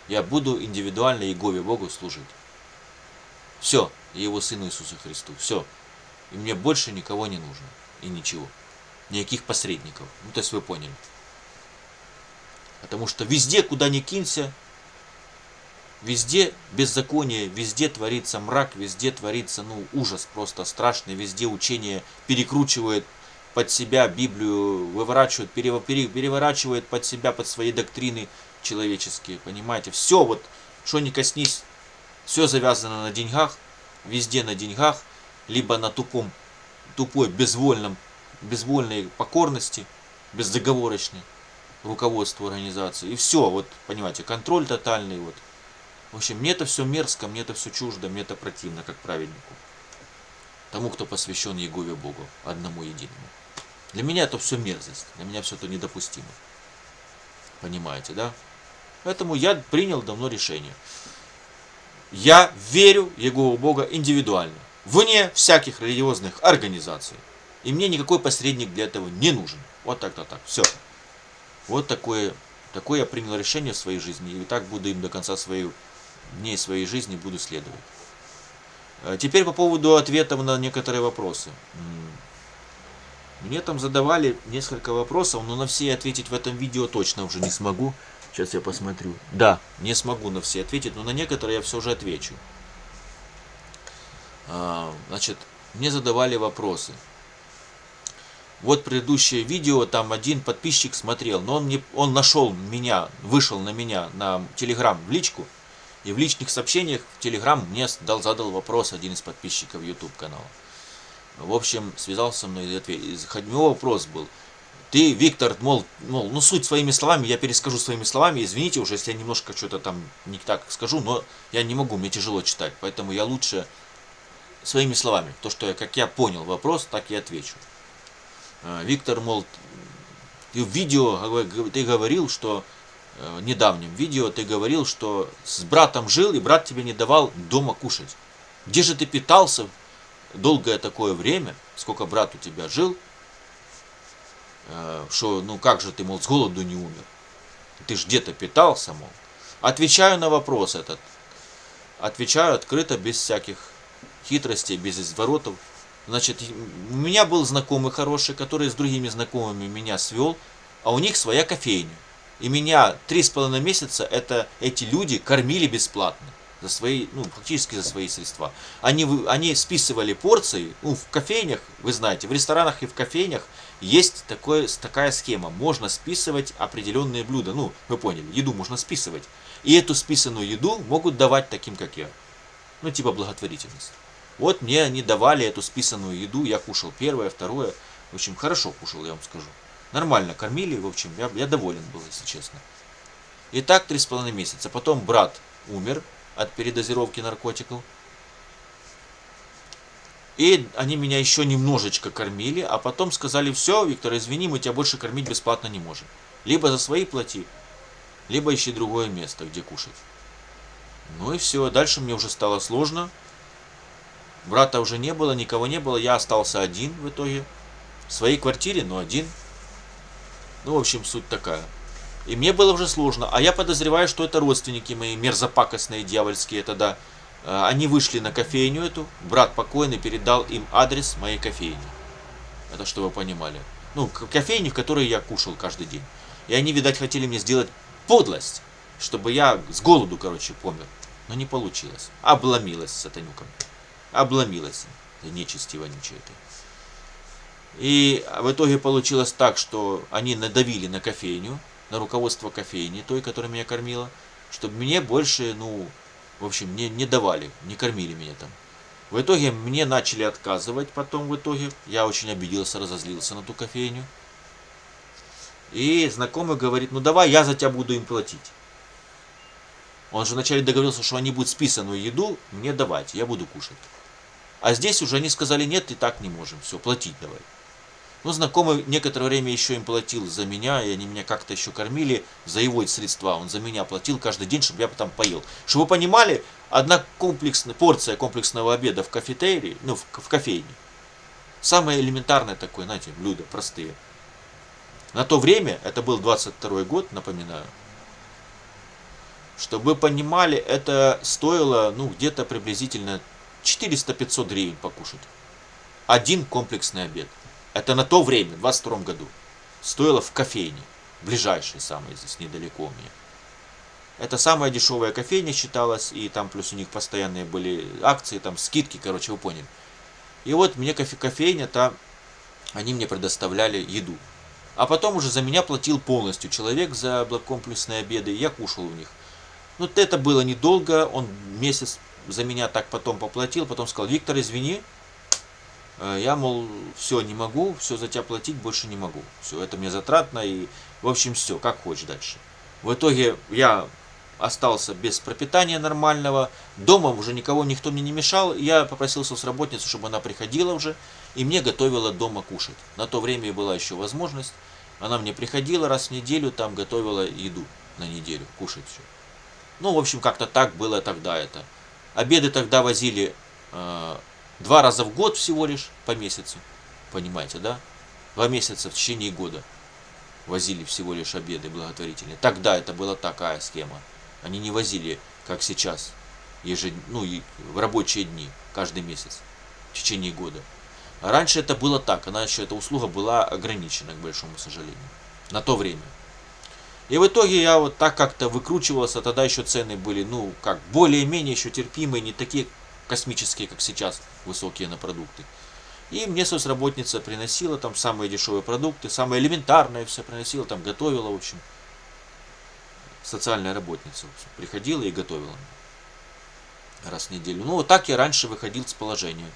Я буду индивидуально Иегове Богу служить. Все. И Его Сыну Иисусу Христу. Все. И мне больше никого не нужно. И ничего. Никаких посредников. Ну, то есть вы поняли. Потому что везде, куда ни кинься, везде беззаконие, везде творится мрак, везде творится, ужас просто страшный, везде учение перекручивает под себя Библию, выворачивает, переворачивает под себя, под свои доктрины человеческие, понимаете? Все, вот, что ни коснись, все завязано на деньгах, везде на деньгах, либо на тупой, безвольной покорности, бездоговорочной руководству организации. И все, вот, понимаете, контроль тотальный, вот. В общем, мне это все мерзко, мне это все чуждо, мне это противно, как праведнику. Тому, кто посвящен Иегове Богу, одному единому. Для меня это все мерзость, для меня все это недопустимо. Понимаете, да? Поэтому я принял давно решение. Я верю в Иегову Бога индивидуально, вне всяких религиозных организаций. И мне никакой посредник для этого не нужен. Вот так-то так. Все. Вот такое я принял решение в своей жизни. И так буду им до конца дней своей жизни буду следовать. Теперь по поводу ответов на некоторые вопросы. Мне там задавали несколько вопросов, но на все ответить в этом видео точно уже не смогу. Сейчас я посмотрю. Да, не смогу на все ответить, но на некоторые я все же отвечу. Значит, мне задавали вопросы. Вот предыдущее видео, там один подписчик смотрел, но он нашел меня, вышел на меня на Telegram в личку, и в личных сообщениях в Telegram мне задал вопрос один из подписчиков YouTube канала. В общем, связался со мной и ответил. У него вопрос был: ты, Виктор, мол, суть своими словами, я перескажу своими словами, извините уже, если я немножко что-то там не так скажу, но я не могу, мне тяжело читать, поэтому я лучше своими словами, как я понял вопрос, так и отвечу. Виктор, мол, ты в видео ты говорил, что в недавнем видео ты говорил, что с братом жил, и брат тебе не давал дома кушать. Где же ты питался долгое такое время, сколько брат у тебя жил, что, как же ты, мол, с голоду не умер? Ты ж где-то питался, мол. Отвечаю на вопрос этот. Отвечаю открыто, без всяких хитростей, без изворотов. Значит, у меня был знакомый хороший, который с другими знакомыми меня свел, а у них своя кофейня. И меня 3,5 месяца эти люди кормили бесплатно. За свои, фактически за свои средства. Они списывали порции, в кофейнях, вы знаете, в ресторанах и в кофейнях есть такая схема. Можно списывать определенные блюда. Вы поняли, еду можно списывать. И эту списанную еду могут давать таким, как я. Типа благотворительность. Вот мне они давали эту списанную еду, я кушал первое, второе. В общем, хорошо кушал, я вам скажу. Нормально кормили, в общем, я доволен был, если честно. И так 3,5 месяца. Потом брат умер от передозировки наркотиков. И они меня еще немножечко кормили, а потом сказали: все, Виктор, извини, мы тебя больше кормить бесплатно не можем. Либо за свои плати, либо ищи другое место, где кушать. И все, дальше мне уже стало сложно. Брата уже не было, никого не было, я остался один в итоге. В своей квартире, но один. В общем, суть такая. И мне было уже сложно. А я подозреваю, что это родственники мои, мерзопакостные, дьявольские. Тогда они вышли на кофейню эту. Брат покойный передал им адрес моей кофейни. Это что вы понимали. Кофейни, в которой я кушал каждый день. И они, видать, хотели мне сделать подлость, чтобы я с голоду, короче, помер. Но не получилось. Обломилась сатанюка. Обломилась. Нечисти вонючая этой. И в итоге получилось так, что они надавили на кофейню, на руководство кофейни, той, которая меня кормила, чтобы мне больше, в общем, не давали, не кормили меня там. В итоге мне начали отказывать потом в итоге. Я очень обиделся, разозлился на ту кофейню. И знакомый говорит, ну давай я за тебя буду им платить. Он же вначале договорился, что они будут списанную еду мне давать, я буду кушать. А здесь уже они сказали, нет, и так не можем, все, платить давай. Ну, знакомый некоторое время еще им платил за меня, и они меня как-то еще кормили за его средства. Он за меня платил каждый день, чтобы я потом поел. Чтобы вы понимали, одна порция комплексного обеда в кафетерии, в кофейне, самое элементарное такое, знаете, блюдо, простые. На то время, это был 22 год, напоминаю, чтобы вы понимали, это стоило, где-то приблизительно 400-500 гривен покушать. Один комплексный обед. Это на то время, в 22 году, стоило в кофейне, ближайшей самой здесь, недалеко у меня. Это самая дешевая кофейня считалась, и там плюс у них постоянные были акции, там скидки, короче, вы поняли. И вот мне кофейня-то, они мне предоставляли еду. А потом уже за меня платил полностью человек за комплексные обеды, и я кушал у них. Ну, это было недолго, он месяц за меня так потом поплатил, потом сказал, Виктор, извини, я, мол, все, не могу, все за тебя платить больше не могу. Все, это мне затратно, и, в общем, все, как хочешь дальше. В итоге я остался без пропитания нормального, дома уже никто мне не мешал, я попросил соцработницу, чтобы она приходила уже, и мне готовила дома кушать. На то время была еще возможность, она мне приходила раз в неделю, там готовила еду на неделю, кушать все. Ну, в общем, как-то так было тогда это. Обеды тогда возили 2 раза в год всего лишь по месяцу. Понимаете, да? 2 месяца в течение года возили всего лишь обеды благотворительные. Тогда это была такая схема. Они не возили, как сейчас, в рабочие дни, каждый месяц, в течение года. А раньше это было так, эта услуга была ограничена, к большому сожалению, на то время. И в итоге я вот так как-то выкручивался, тогда еще цены были, более-менее еще терпимые, не такие космические, как сейчас, высокие на продукты. И мне соцработница приносила там самые дешевые продукты, самые элементарные все приносила, там готовила, в общем. Социальная работница, в общем, приходила и готовила раз в неделю. Ну, вот так я раньше выходил с положения.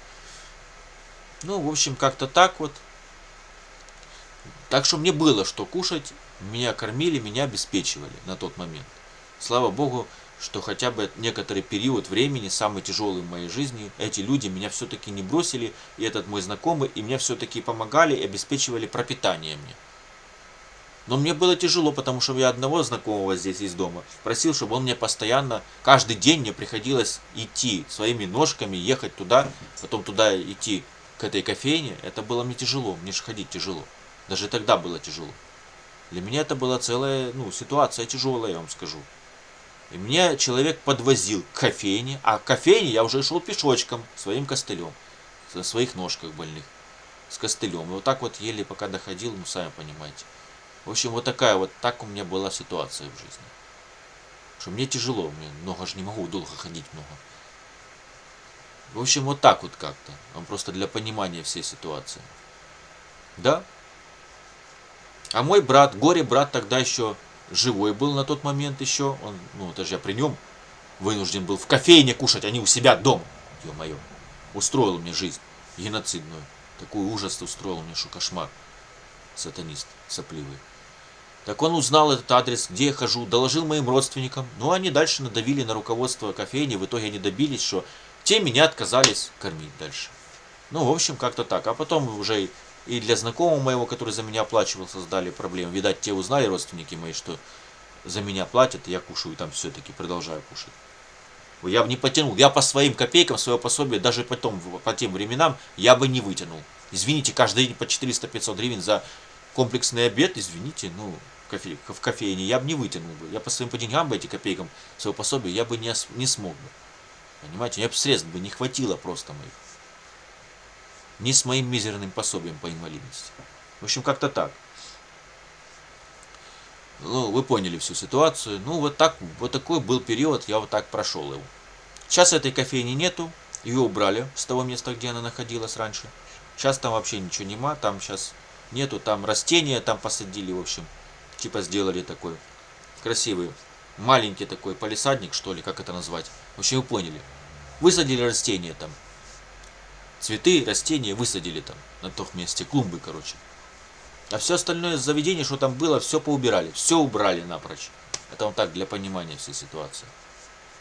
Ну, в общем, как-то так вот. Так что мне было что кушать, меня кормили, меня обеспечивали на тот момент. Слава Богу, что хотя бы некоторый период времени, самый тяжелый в моей жизни, эти люди меня все-таки не бросили, и этот мой знакомый, и мне все-таки помогали и обеспечивали пропитание мне. Но мне было тяжело, потому что я одного знакомого здесь из дома просил, чтобы он мне постоянно, каждый день мне приходилось идти своими ножками, ехать туда, потом туда идти к этой кофейне. Это было мне тяжело, мне же ходить тяжело. Даже тогда было тяжело. Для меня это была целая, ситуация тяжелая, я вам скажу. И меня человек подвозил к кофейне, а к кофейне я уже шел пешочком, своим костылем, на своих ножках больных, с костылем. И вот так вот еле пока доходил, сами понимаете. В общем, так у меня была ситуация в жизни. Что мне тяжело, мне много же не могу, долго ходить много. В общем, вот так вот как-то. Вам просто для понимания всей ситуации. Да? А мой брат, горе-брат, тогда еще живой был на тот момент еще. Он, это же я при нем вынужден был в кофейне кушать, а не у себя дома. Ё-моё. Устроил мне жизнь геноцидную. Такой ужас устроил мне, что кошмар. Сатанист сопливый. Так он узнал этот адрес, где я хожу, доложил моим родственникам. Ну, они дальше надавили на руководство кофейни. В итоге они добились, что те меня отказались кормить дальше. Ну, в общем, как-то так. А потом уже и для знакомого моего, который за меня оплачивал, создали проблемы. Видать, те узнали, родственники мои, что за меня платят, и я кушаю там все-таки, продолжаю кушать. Я бы не потянул. Я по своим копейкам, свое пособие, даже потом, по тем временам, я бы не вытянул. Извините, каждый день по 400-500 гривен за комплексный обед, извините, в кофейне я бы не вытянул бы. Я по своим деньгам бы, эти копейкам, свое пособие, я бы не смог бы. Понимаете, мне бы средств бы не хватило просто моих. Не с моим мизерным пособием по инвалидности. В общем, как-то так. Ну, вы поняли всю ситуацию. Ну, вот так, вот такой был период, я вот так прошел его. Сейчас этой кофейни нету, ее убрали с того места, где она находилась раньше. Сейчас там вообще ничего нема, там сейчас нету, там растения там посадили, в общем, типа сделали такой красивый, маленький такой палисадник, что ли, как это назвать. В общем, вы поняли. Высадили растения там, цветы, растения высадили там, на том месте, клумбы, короче. А все остальное заведение, что там было, все поубирали, все убрали напрочь. Это вот так, для понимания всей ситуации.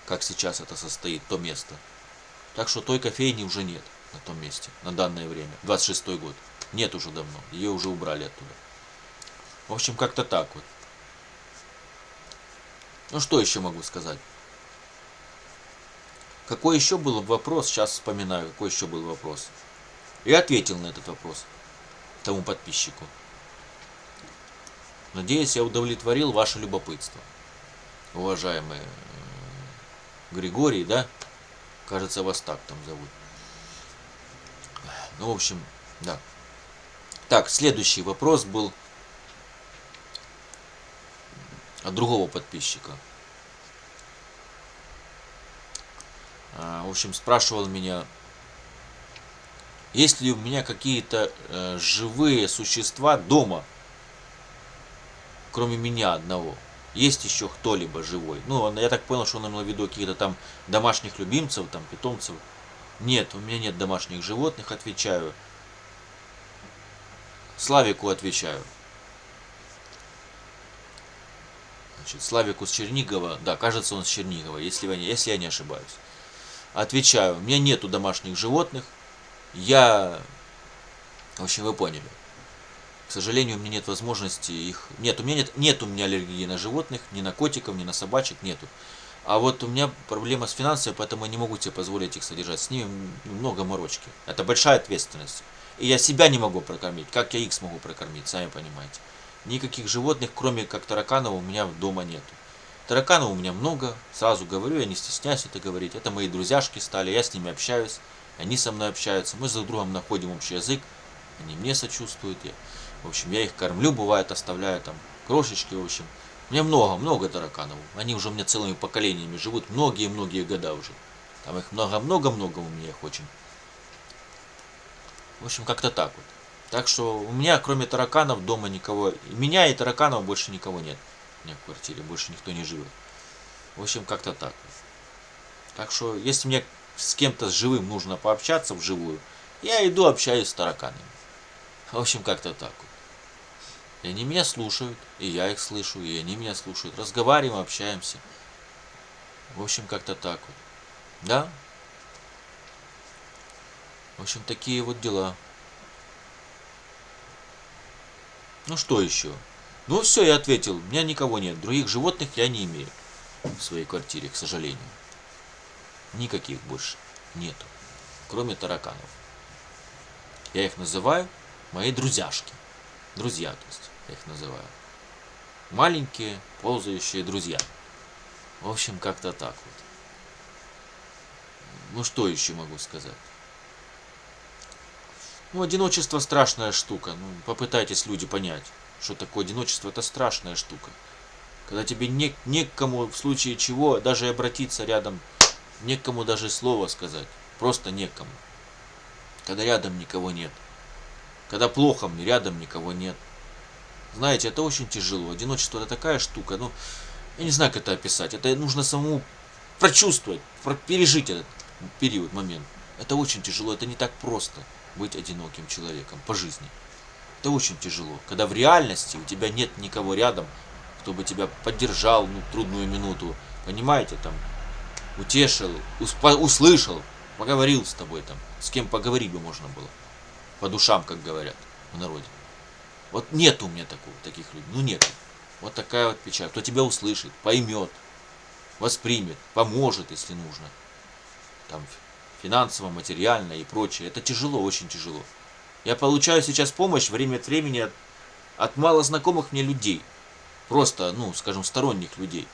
Как сейчас это состоит, то место. Так что той кофейни уже нет на том месте, на данное время. 26-й год. Нет уже давно. Ее уже убрали оттуда. В общем, как-то так вот. Ну, что еще могу сказать? Какой еще был вопрос? Сейчас вспоминаю, какой еще был вопрос. Я ответил на этот вопрос тому подписчику. Надеюсь, я удовлетворил ваше любопытство. Уважаемый Григорий, да? Кажется, вас так там зовут. Ну, в общем, да. Так, следующий вопрос был от другого подписчика. В общем, спрашивал меня, есть ли у меня какие-то живые существа дома, кроме меня одного. Есть еще кто-либо живой. Ну, я так понял, что он имел в виду каких-то там домашних любимцев, там, питомцев. Нет, у меня нет домашних животных, отвечаю. Славику отвечаю. Значит, Славику с Чернигова, да, кажется, он с Чернигова, если я не ошибаюсь. Отвечаю, у меня нету домашних животных, в общем, вы поняли. К сожалению, у меня нет возможности их... Нет, у меня аллергии на животных, ни на котиков, ни на собачек, нету. А вот у меня проблема с финансами, поэтому я не могу себе позволить их содержать. С ними много морочки. Это большая ответственность. И я себя не могу прокормить. Как я их смогу прокормить, сами понимаете. Никаких животных, кроме как тараканов, у меня дома нету. Тараканов у меня много, сразу говорю, я не стесняюсь это говорить. Это мои друзьяшки стали, я с ними общаюсь, они со мной общаются, мы с друг другом находим общий язык, они мне сочувствуют. В общем, я их кормлю, бывает, оставляю там крошечки, в общем. У меня много тараканов. Они уже у меня целыми поколениями живут, многие-многие года уже. Там их много-много-много у меня их очень. В общем, как-то так вот. Так что у меня, кроме тараканов, дома никого... Меня и тараканов больше никого нет. У меня в квартире больше никто не живет. В общем, как-то так. Так что, если мне с кем-то с живым нужно пообщаться вживую, я иду общаюсь с тараканами. В общем, как-то так вот. И они меня слушают, и я их слышу, и они меня слушают. Разговариваем, общаемся. В общем, как-то так вот. Да? В общем, такие вот дела. Ну что еще? Ну все, я ответил. У меня никого нет. Других животных я не имею в своей квартире, к сожалению. Никаких больше нету. Кроме тараканов. Я их называю мои друзьяшки. Друзья, то есть, я их называю. Маленькие, ползающие друзья. В общем, как-то так вот. Ну что еще могу сказать? Ну, одиночество страшная штука. Ну, попытайтесь, люди, понять, что такое одиночество. Это страшная штука. Когда тебе не к кому, в случае чего, даже обратиться рядом, не к кому даже слова сказать. Просто не к кому. Когда рядом никого нет. Когда плохо мне, рядом никого нет. Знаете, это очень тяжело. Одиночество это такая штука. Ну, я не знаю, как это описать. Это нужно самому прочувствовать, пережить этот период, момент. Это очень тяжело. Это не так просто быть одиноким человеком по жизни. Это очень тяжело. Когда в реальности у тебя нет никого рядом, кто бы тебя поддержал в трудную минуту. Понимаете, там, утешил, услышал, поговорил с тобой там. С кем поговорить бы можно было. По душам, как говорят в народе. Вот нет у меня таких людей. Ну нет. Вот такая вот печаль. Кто тебя услышит, поймет, воспримет, поможет, если нужно. Там финансово, материально и прочее. Это тяжело, очень тяжело. Я получаю сейчас помощь время от времени от малознакомых мне людей. Просто, ну, скажем, сторонних людей.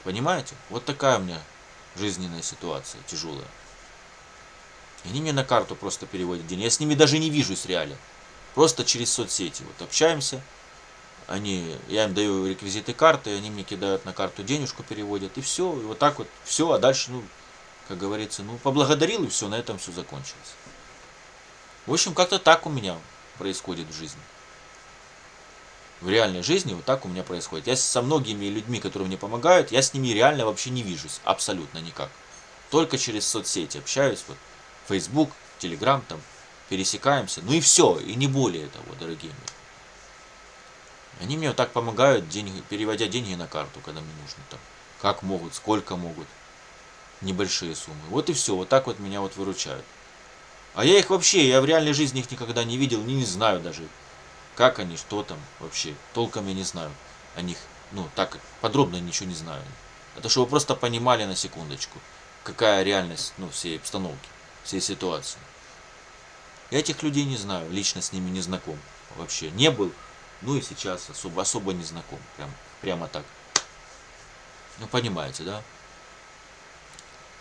Понимаете? Вот такая у меня жизненная ситуация, тяжелая. И они мне на карту просто переводят деньги. Я с ними даже не вижусь реально. Просто через соцсети. Вот общаемся. Я им даю реквизиты карты, они мне кидают на карту денежку, переводят, и все, и вот так вот, все, а дальше, ну, как говорится, ну, поблагодарил, и все, на этом все закончилось. В общем, как-то так у меня происходит в жизни. В реальной жизни вот так у меня происходит. Я со многими людьми, которые мне помогают, я с ними реально вообще не вижусь, абсолютно никак. Только через соцсети общаюсь, вот, Facebook, Telegram, там, пересекаемся, ну и все, и не более того, дорогие мои. Они мне вот так помогают, переводя деньги на карту, когда мне нужно там. Как могут, сколько могут. Небольшие суммы. Вот и все, вот так вот меня вот выручают. А я их вообще, я в реальной жизни их никогда не видел, не знаю даже, как они, что там вообще. Толком я не знаю о них. Ну, так подробно ничего не знаю. Это чтобы вы просто понимали на секундочку, какая реальность, ну, всей обстановки, всей ситуации. Я этих людей не знаю, лично с ними не знаком вообще. Не был, ну и сейчас особо не знаком. Прямо так. Ну, понимаете, да?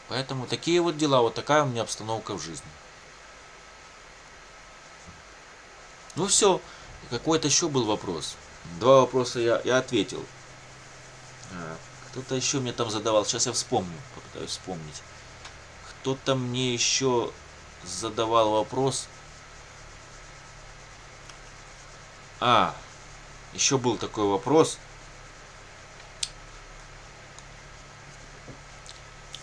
Поэтому такие вот дела, вот такая у меня обстановка в жизни. Ну все, какой-то еще был вопрос. Два вопроса я ответил. Кто-то еще мне там задавал, сейчас я вспомню, попытаюсь вспомнить. Кто-то мне еще задавал вопрос. Еще был такой вопрос.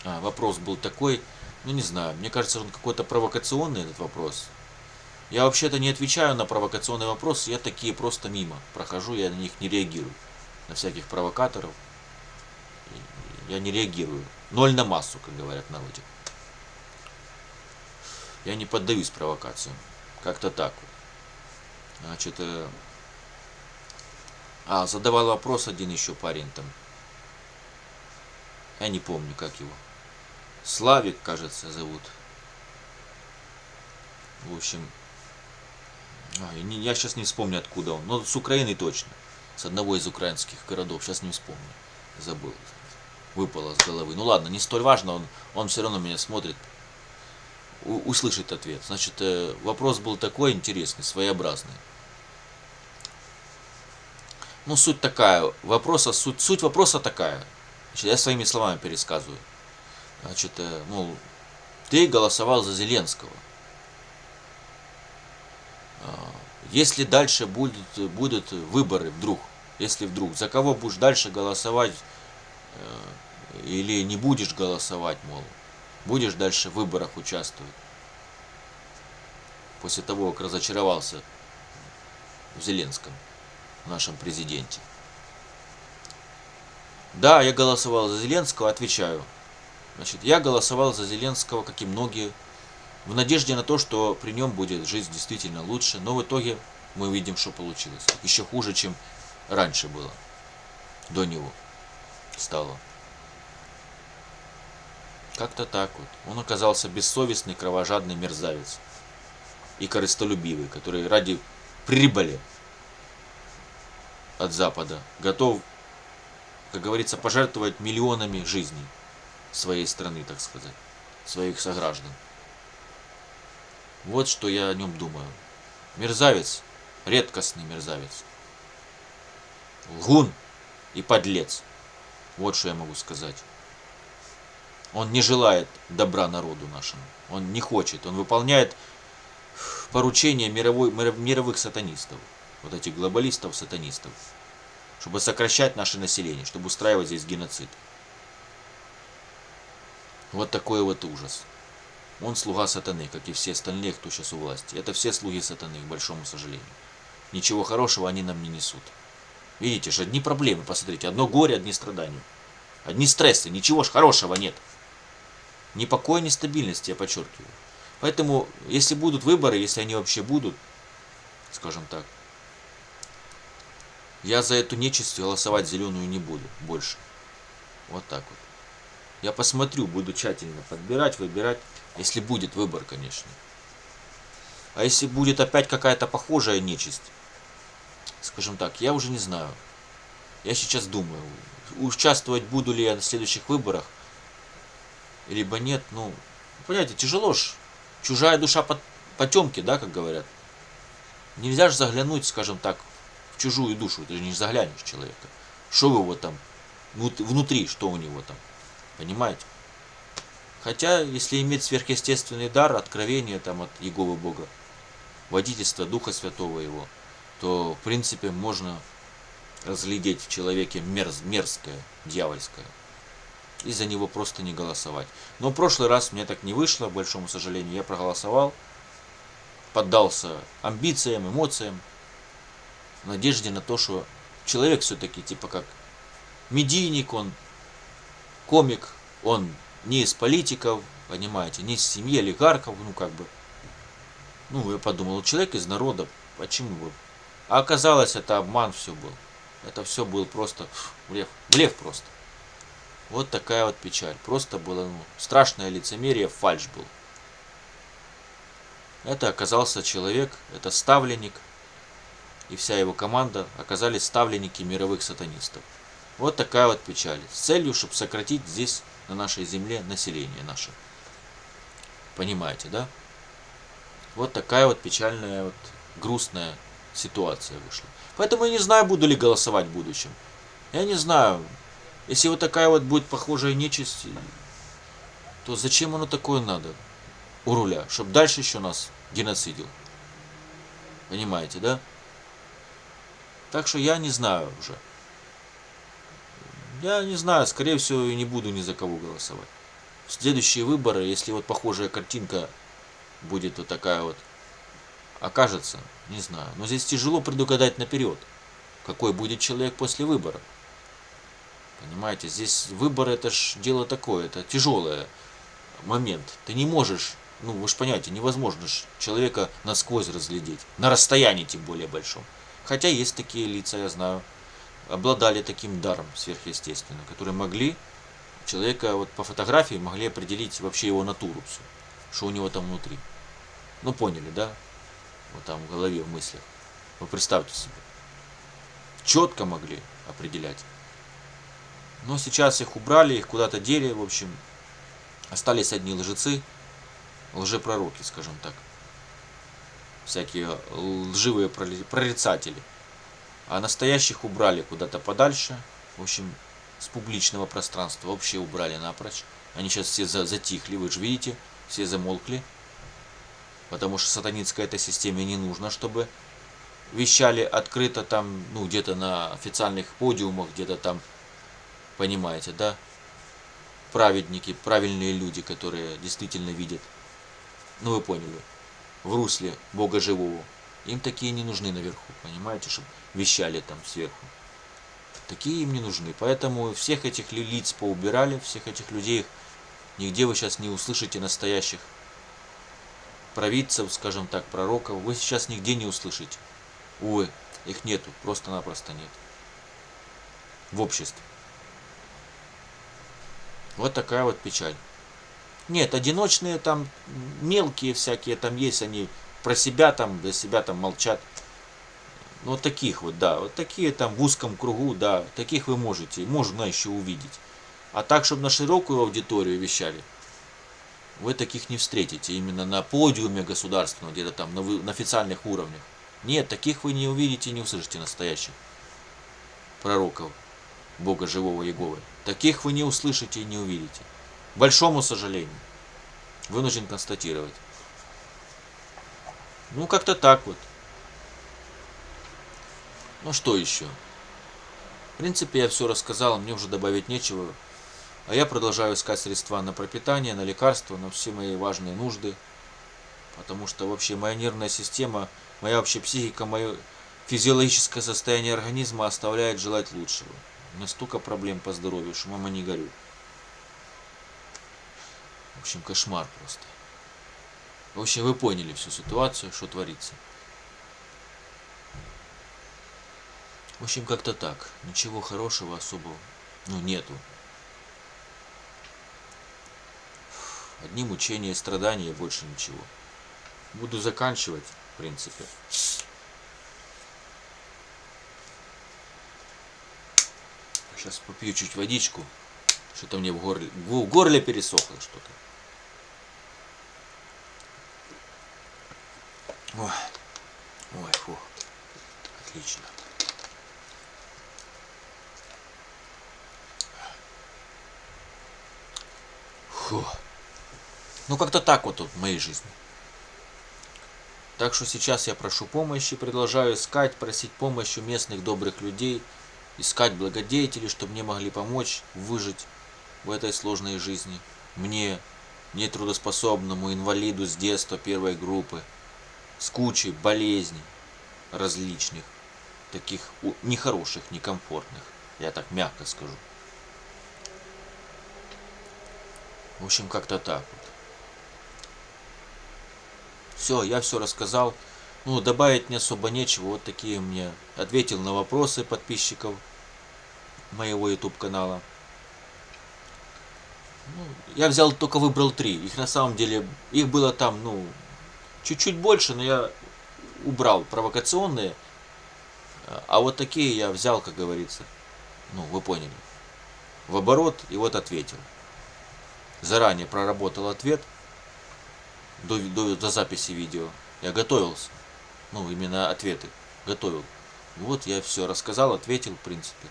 Вопрос был такой, ну не знаю, мне кажется, он какой-то провокационный, этот вопрос. Я вообще-то не отвечаю на провокационные вопросы, я такие просто мимо прохожу, я на них не реагирую. На всяких провокаторов я не реагирую. Ноль на массу, как говорят в народе. Я не поддаюсь провокациям. Как-то так вот. Значит, задавал вопрос один еще парень там. Я не помню, как его. Славик, кажется, зовут. В общем, я сейчас не вспомню, откуда он. Но с Украины точно. С одного из украинских городов. Сейчас не вспомню. Забыл. Выпало с головы. Ну ладно, не столь важно. Он все равно меня смотрит. Услышит ответ. Значит, вопрос был такой интересный, своеобразный. Ну, суть такая. Суть вопроса такая. Значит, я своими словами пересказываю. Значит, ты голосовал за Зеленского. Если дальше будут выборы вдруг, если вдруг, за кого будешь дальше голосовать или не будешь голосовать, мол, будешь дальше в выборах участвовать. После того, как разочаровался в Зеленском, в нашем президенте. Да, я голосовал за Зеленского, отвечаю. Значит, я голосовал за Зеленского, как и многие, в надежде на то, что при нем будет жизнь действительно лучше, но в итоге мы видим, что получилось. Еще хуже, чем раньше было. До него стало. Как-то так вот. Он оказался бессовестный, кровожадный мерзавец. И корыстолюбивый, который ради прибыли от Запада готов, как говорится, пожертвовать миллионами жизней своей страны, так сказать, своих сограждан. Вот что я о нем думаю. Мерзавец, редкостный мерзавец. Лгун и подлец. Вот что я могу сказать. Он не желает добра народу нашему. Он не хочет. Он выполняет поручения мировых сатанистов. Вот этих глобалистов-сатанистов. Чтобы сокращать наше население. Чтобы устраивать здесь геноцид. Вот такой вот ужас. Он слуга сатаны, как и все остальные, кто сейчас у власти. Это все слуги сатаны, к большому сожалению. Ничего хорошего они нам не несут. Видите же, одни проблемы, посмотрите. Одно горе, одни страдания. Одни стрессы, ничего ж хорошего нет. Ни покоя, ни стабильности, я подчеркиваю. Поэтому, если будут выборы, если они вообще будут, скажем так, я за эту нечисть голосовать зеленую не буду больше. Вот так вот. Я посмотрю, буду тщательно подбирать, выбирать, если будет выбор, конечно. А если будет опять какая-то похожая нечисть, скажем так, я уже не знаю. Я сейчас думаю, участвовать буду ли я на следующих выборах, либо нет. Ну, понимаете, тяжело ж. Чужая душа потемки, да, как говорят. Нельзя же заглянуть, скажем так, в чужую душу, ты же не заглянешь в человека. Что вы его там, внутри, что у него там, понимаете? Хотя, если иметь сверхъестественный дар, откровение там от Иеговы Бога, водительство Духа Святого его, то, в принципе, можно разглядеть в человеке мерзкое, дьявольское, и за него просто не голосовать. Но в прошлый раз мне так не вышло, к большому сожалению, я проголосовал, поддался амбициям, эмоциям, в надежде на то, что человек все-таки типа как медийник, он комик, он не из политиков, понимаете, не из семьи олигархов, ну как бы. Ну, я подумал, человек из народа, почему бы? А оказалось, это обман все был. Это все был просто блеф просто. Вот такая вот печаль. Просто было страшное лицемерие, фальшь был. Это оказался человек, это ставленник, и вся его команда оказались ставленники мировых сатанистов. Вот такая вот печаль. С целью, чтобы сократить здесь, на нашей земле, население наше. Понимаете, да? Вот такая вот печальная, вот грустная ситуация вышла. Поэтому я не знаю, буду ли голосовать в будущем. Я не знаю. Если вот такая вот будет похожая нечисть, то зачем оно такое надо у руля? Чтобы дальше еще нас геноцидил. Понимаете, да? Так что я не знаю уже. Я не знаю, скорее всего, и не буду ни за кого голосовать. В следующие выборы, если вот похожая картинка будет вот такая вот окажется, не знаю. Но здесь тяжело предугадать наперед, какой будет человек после выборов. Понимаете, здесь выборы это ж дело такое, это тяжелый момент. Ты не можешь, ну вы же понимаете, невозможно ж человека насквозь разглядеть, на расстоянии тем более большом. Хотя есть такие лица, я знаю, обладали таким даром сверхъестественным, которые могли человека вот по фотографии могли определить вообще его натуру всю, что у него там внутри. Ну поняли, да? Вот там в голове, в мыслях. Вы представьте себе. Четко могли определять. Но сейчас их убрали, их куда-то дели, в общем. Остались одни лжецы, лжепророки, скажем так. Всякие лживые прорицатели. А настоящих убрали куда-то подальше. В общем, с публичного пространства вообще убрали напрочь. Они сейчас все затихли, вы же видите, все замолкли. Потому что сатанинской этой системе не нужно, чтобы вещали открыто там, ну, где-то на официальных подиумах, где-то там, понимаете, да, праведники, правильные люди, которые действительно видят, ну, вы поняли, в русле Бога живого. Им такие не нужны наверху, понимаете, чтобы вещали там сверху. Такие им не нужны. Поэтому всех этих лиц поубирали, всех этих людей, нигде вы сейчас не услышите настоящих провидцев, скажем так, пророков, вы сейчас нигде не услышите. Увы, их нету, просто-напросто нет. В обществе. Вот такая вот печаль. Нет, одиночные там, мелкие всякие там есть, они про себя там, для себя там молчат. Ну, вот таких вот, да, вот такие там в узком кругу, да, таких вы можете, можно еще увидеть. А так, чтобы на широкую аудиторию вещали, вы таких не встретите именно на подиуме государственного, где-то там на официальных уровнях. Нет, таких вы не увидите и не услышите настоящих пророков Бога живого Иеговы. Таких вы не услышите и не увидите. К большому сожалению, вынужден констатировать. Ну, как-то так вот. Ну, что еще? В принципе, я все рассказал, мне уже добавить нечего. А я продолжаю искать средства на пропитание, на лекарства, на все мои важные нужды. Потому что вообще моя нервная система, моя вообще психика, мое физиологическое состояние организма оставляет желать лучшего. У меня столько проблем по здоровью, что мама не горюй. В общем, кошмар просто. В общем, вы поняли всю ситуацию, что творится. В общем, как-то так. Ничего хорошего особого, ну, нету. Одни мучения и страдания, больше ничего. Буду заканчивать, в принципе. Сейчас попью чуть водичку. Что-то мне в горле пересохло что-то. Ой, ой, фу. Отлично. Фу. Ну как-то так вот в моей жизни. Так что сейчас я прошу помощи, продолжаю искать, просить помощи у местных добрых людей, искать благодетелей, чтобы мне могли помочь выжить в этой сложной жизни. Мне, нетрудоспособному инвалиду с детства первой группы, с кучей болезней различных, таких нехороших, некомфортных, я так мягко скажу. В общем, как-то так вот. Все, я все рассказал. Ну, добавить не особо нечего. Вот такие мне ответил на вопросы подписчиков моего YouTube канала. Ну, я взял, только выбрал 3. Их на самом деле, их было там, ну, чуть-чуть больше, но я убрал провокационные. А вот такие я взял, как говорится. Ну, вы поняли. В оборот и вот ответил. Заранее проработал ответ до записи видео. Я готовился. Ну, именно ответы готовил. И вот я все рассказал, ответил, в принципе.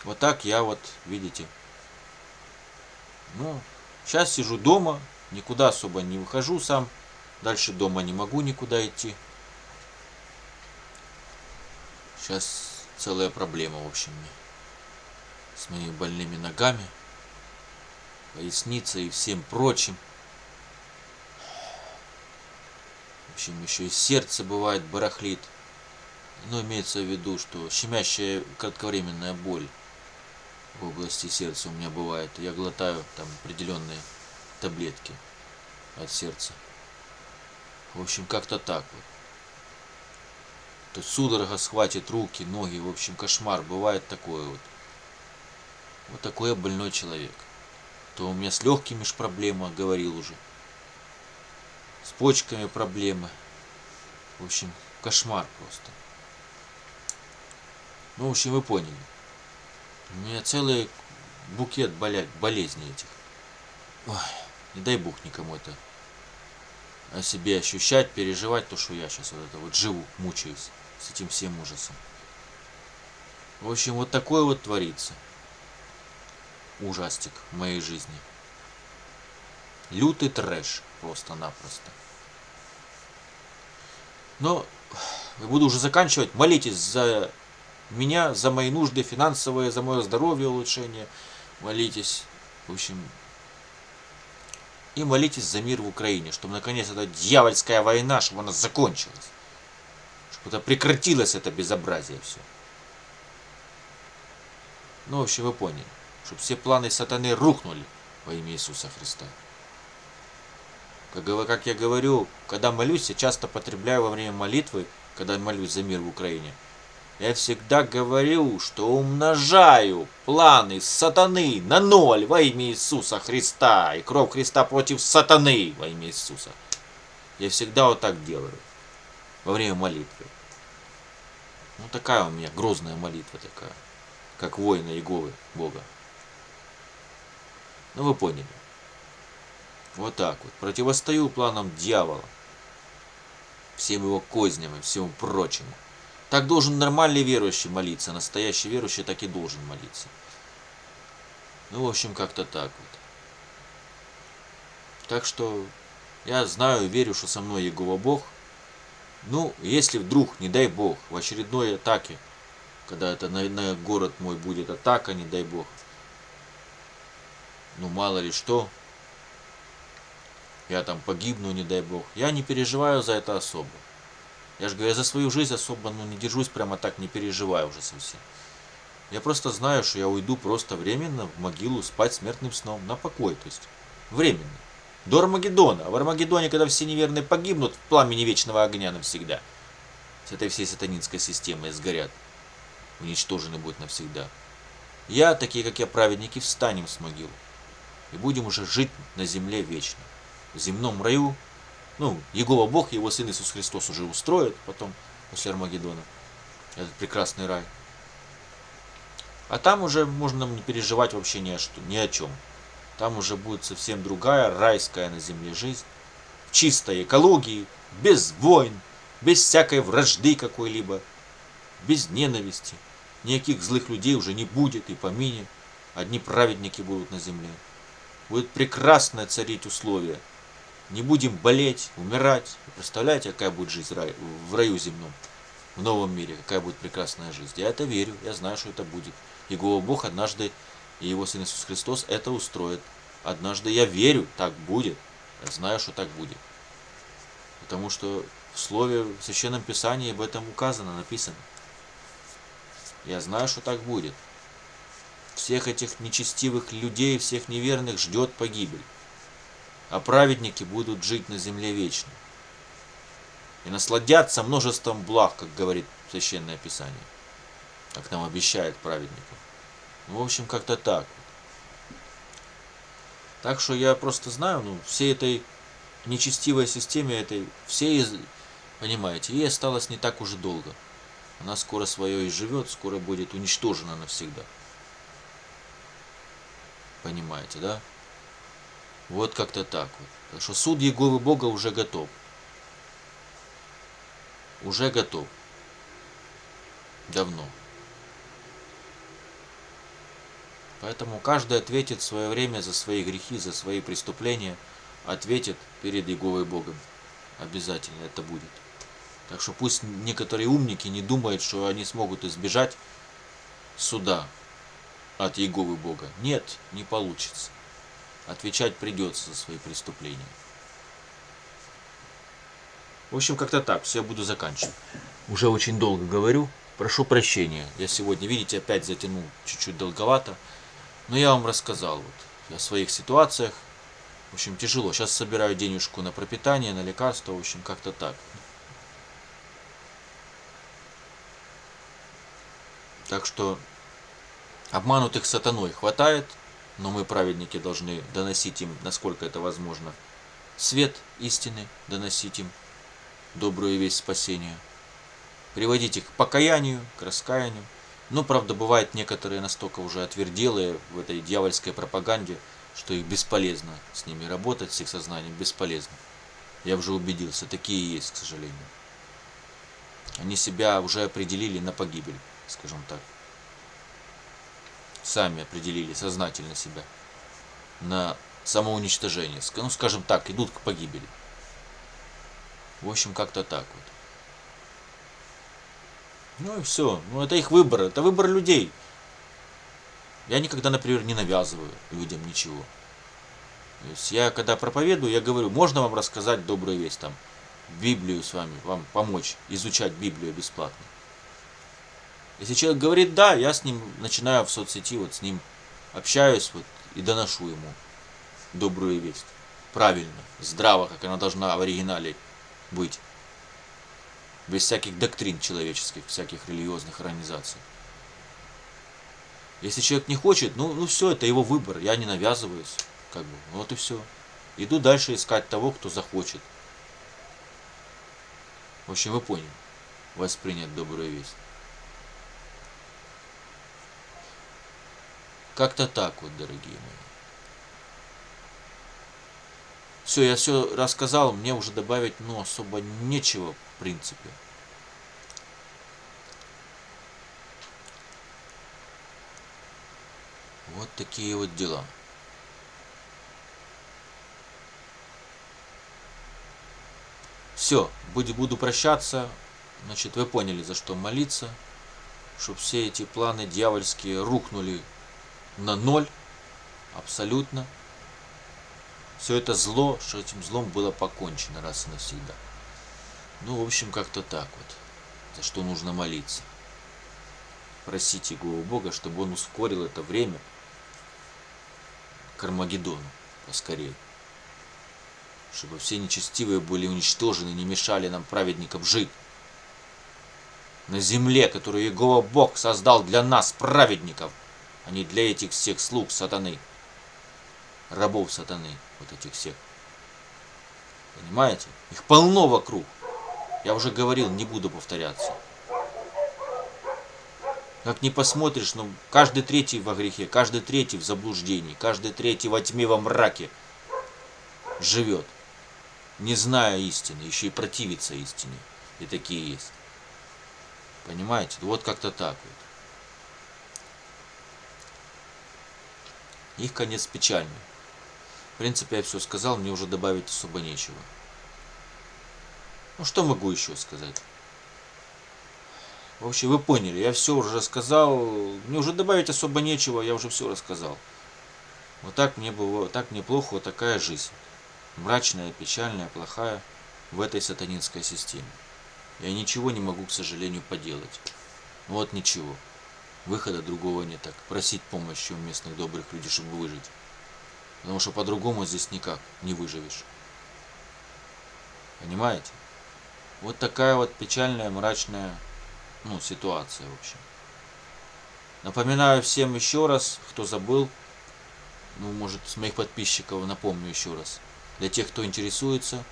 Вот так я вот, видите. Ну, сейчас сижу дома, никуда особо не выхожу сам. Дальше дома не могу никуда идти. Сейчас целая проблема, в общем, мне. С моими больными ногами, поясницей и всем прочим. В общем, еще и сердце бывает барахлит. Но имеется в виду, что щемящая кратковременная боль в области сердца у меня бывает. Я глотаю там определенные таблетки от сердца. В общем, как-то так вот. То судорога схватит руки, ноги. В общем, кошмар. Бывает такое вот. Вот такой я больной человек. То у меня с легкими ж проблема, говорил уже. С почками проблемы. В общем, кошмар просто. Ну, в общем, вы поняли. У меня целый букет болезней этих. Ой, не дай бог никому это о себе ощущать, переживать то, что я сейчас вот это вот живу, мучаюсь с этим всем ужасом. В общем, вот такое вот творится. Ужастик в моей жизни. Лютый трэш просто-напросто. Но буду уже заканчивать. Молитесь за меня, за мои нужды финансовые, за мое здоровье, улучшение. Молитесь. В общем, и молитесь за мир в Украине, чтобы наконец эта дьявольская война, чтобы она закончилась. Чтобы это прекратилось, это безобразие все. Ну, в общем, вы поняли. Чтобы все планы сатаны рухнули во имя Иисуса Христа. Как я говорю, когда молюсь, я часто потребляю во время молитвы, когда молюсь за мир в Украине, я всегда говорю, что умножаю планы сатаны на 0 во имя Иисуса Христа. И кровь Христа против сатаны во имя Иисуса. Я всегда вот так делаю во время молитвы. Ну, такая у меня грозная молитва такая, как воина Иеговы Бога. Ну, вы поняли. Вот так вот. Противостою планам дьявола. Всем его козням и всему прочему. Так должен нормальный верующий молиться. Настоящий верующий так и должен молиться. Ну, в общем, как-то так вот. Так что я знаю, верю, что со мной Иегова Бог. Ну, если вдруг, не дай Бог, в очередной атаке, когда это на город мой будет атака, не дай Бог. Ну, мало ли что. Я там погибну, не дай Бог. Я не переживаю за это особо. Я же говорю, я за свою жизнь особо не держусь, прямо так не переживаю уже совсем. Я просто знаю, что я уйду просто временно в могилу спать смертным сном, на покой, то есть временно. До Армагеддона. А в Армагеддоне, когда все неверные погибнут в пламени вечного огня навсегда, с этой всей сатанинской системой сгорят, уничтожены будут навсегда. Я, такие как я, праведники, встанем с могил и будем уже жить на земле вечно. В земном раю. Ну, Иегова Бог и его Сын Иисус Христос уже устроят потом, после Армагеддона, этот прекрасный рай. А там уже можно не переживать вообще ни о чем. Там уже будет совсем другая, райская на земле жизнь. В чистой экологии, без войн, без всякой вражды какой-либо, без ненависти. Никаких злых людей уже не будет и помине. Одни праведники будут на земле. Будет прекрасное царить условие. Не будем болеть, умирать. Вы представляете, какая будет жизнь в раю земном, в новом мире, какая будет прекрасная жизнь. Я это верю, я знаю, что это будет. Иегова Бог однажды, и Его Сын Иисус Христос это устроит. Однажды я верю, так будет. Я знаю, что так будет. Потому что в Слове, в Священном Писании об этом указано, написано. Я знаю, что так будет. Всех этих нечестивых людей, всех неверных ждет погибель. А праведники будут жить на земле вечно. И насладятся множеством благ, как говорит Священное Писание. Как нам обещает праведникам. Ну, в общем, как-то так. Так что я просто знаю, всей этой нечестивой системе, понимаете, ей осталось не так уже долго. Она скоро свое и живет, скоро будет уничтожена навсегда. Понимаете, да? Вот как-то так вот. Так что суд Иеговы Бога уже готов. Уже готов. Давно. Поэтому каждый ответит в свое время за свои грехи, за свои преступления. Ответит перед Иеговой Богом. Обязательно это будет. Так что пусть некоторые умники не думают, что они смогут избежать суда от Иеговы Бога. Нет, не получится. Отвечать придется за свои преступления. В общем, как-то так. Все, я буду заканчивать. Уже очень долго говорю. Прошу прощения. Я сегодня, видите, опять затянул чуть-чуть долговато. Но я вам рассказал о своих ситуациях. В общем, тяжело. Сейчас собираю денежку на пропитание, на лекарства. В общем, как-то так. Так что обманутых сатаной хватает. Но мы, праведники, должны доносить им, насколько это возможно, свет истины, доносить им добрую весть спасения. Приводить их к покаянию, к раскаянию. Но, правда, бывает некоторые настолько уже отверделые в этой дьявольской пропаганде, что их бесполезно с ними работать, с их сознанием бесполезно. Я уже убедился, такие есть, к сожалению. Они себя уже определили на погибель, скажем так. Сами определили сознательно себя на самоуничтожение. Ну, скажем так, идут к погибели. В общем, как-то так вот. Ну и все. Ну, это их выбор. Это выбор людей. Я никогда, например, не навязываю людям ничего. То есть я, когда проповедую, я говорю, можно вам рассказать добрую весть, там, Библию с вами, вам помочь изучать Библию бесплатно. Если человек говорит да, я с ним начинаю в соцсети, с ним общаюсь и доношу ему добрую весть. Правильно, здраво, как она должна в оригинале быть. Без всяких доктрин человеческих, всяких религиозных организаций. Если человек не хочет, ну все, это его выбор, я не навязываюсь. Вот и все. Иду дальше искать того, кто захочет. В общем, вы поняли. Воспринять добрую весть. Как-то так вот, дорогие мои. Все, я все рассказал, мне уже добавить, особо нечего, в принципе. Вот такие вот дела. Все, буду прощаться. Значит, вы поняли, за что молиться. Чтобы все эти планы дьявольские рухнули на ноль. Абсолютно. Все это зло, что этим злом было покончено раз и навсегда. В общем, как-то так вот. За что нужно молиться. Просить Иегову Бога, чтобы он ускорил это время к Армагеддону поскорее. Чтобы все нечестивые были уничтожены, не мешали нам, праведникам, жить. На земле, которую Иегова Бог создал для нас, праведников, а не для этих всех слуг сатаны. Рабов сатаны, вот этих всех. Понимаете? Их полно вокруг. Я уже говорил, не буду повторяться. Как не посмотришь, каждый третий во грехе, каждый третий в заблуждении, каждый третий во тьме, во мраке живет, не зная истины, еще и противится истине. И такие есть. Понимаете? Вот как-то так вот. Их конец печальный. В принципе, я все сказал, мне уже добавить особо нечего. Ну, что могу еще сказать? В общем, вы поняли, я все уже рассказал. Мне уже добавить особо нечего, я уже все рассказал. Вот так мне было, так мне плохо, вот такая жизнь. Мрачная, печальная, плохая в этой сатанинской системе. Я ничего не могу, к сожалению, поделать. Вот ничего. Выхода другого нет. Так просить помощи у местных добрых людей, чтобы выжить. Потому что по-другому здесь никак не выживешь. Понимаете? Вот такая вот печальная, мрачная, ситуация, в общем. Напоминаю всем еще раз, кто забыл, может, с моих подписчиков напомню еще раз. Для тех, кто интересуется,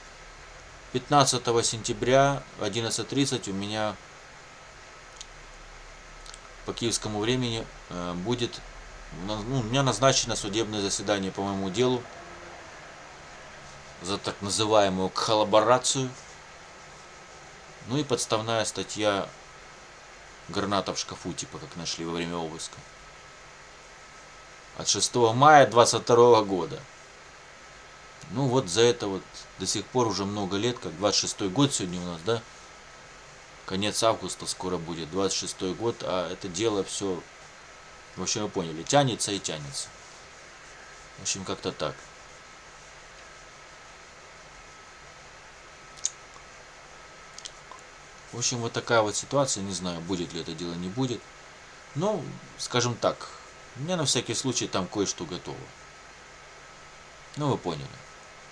15 сентября в 11:30 у меня по киевскому времени будет, у меня назначено судебное заседание по моему делу за так называемую коллаборацию. Ну и подставная статья граната в шкафу, типа как нашли во время обыска. От 6 мая 22 года. Ну вот за это вот до сих пор уже много лет, как 26-й год сегодня у нас, да? Конец августа скоро будет, 26-й год, а это дело все, в общем, вы поняли, тянется и тянется. В общем, как-то так. В общем, вот такая вот ситуация, не знаю, будет ли это дело, не будет. Но, скажем так, у меня на всякий случай там кое-что готово. Ну, вы поняли.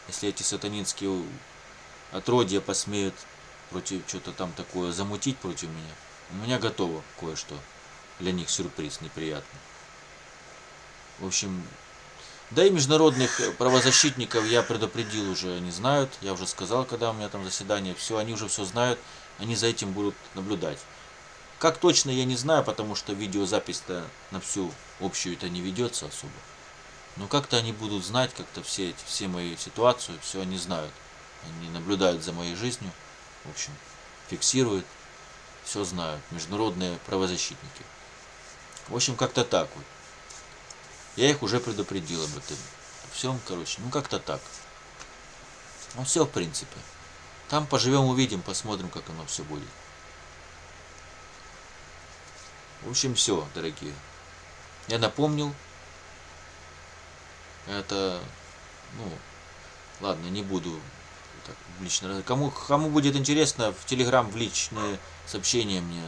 Если эти сатанинские отродья посмеют против что-то там такое замутить против меня, у меня готово кое-что. Для них сюрприз неприятный. В общем, да и международных правозащитников я предупредил уже, они знают. Я уже сказал, когда у меня там заседание, все, они уже все знают, они за этим будут наблюдать. Как точно, я не знаю, потому что видеозапись-то на всю общую это не ведется особо. Но как-то они будут знать, как-то все мои ситуации, все они знают. Они наблюдают за моей жизнью, в общем, фиксируют, все знают. Международные правозащитники. В общем, как-то так вот. Я их уже предупредил об этом. Всем, короче, как-то так. Ну все, в принципе. Там поживем, увидим, посмотрим, как оно все будет. В общем, все, дорогие. Я напомнил. Это, ладно, не буду так лично. Кому будет интересно, в Телеграм в личные сообщения мне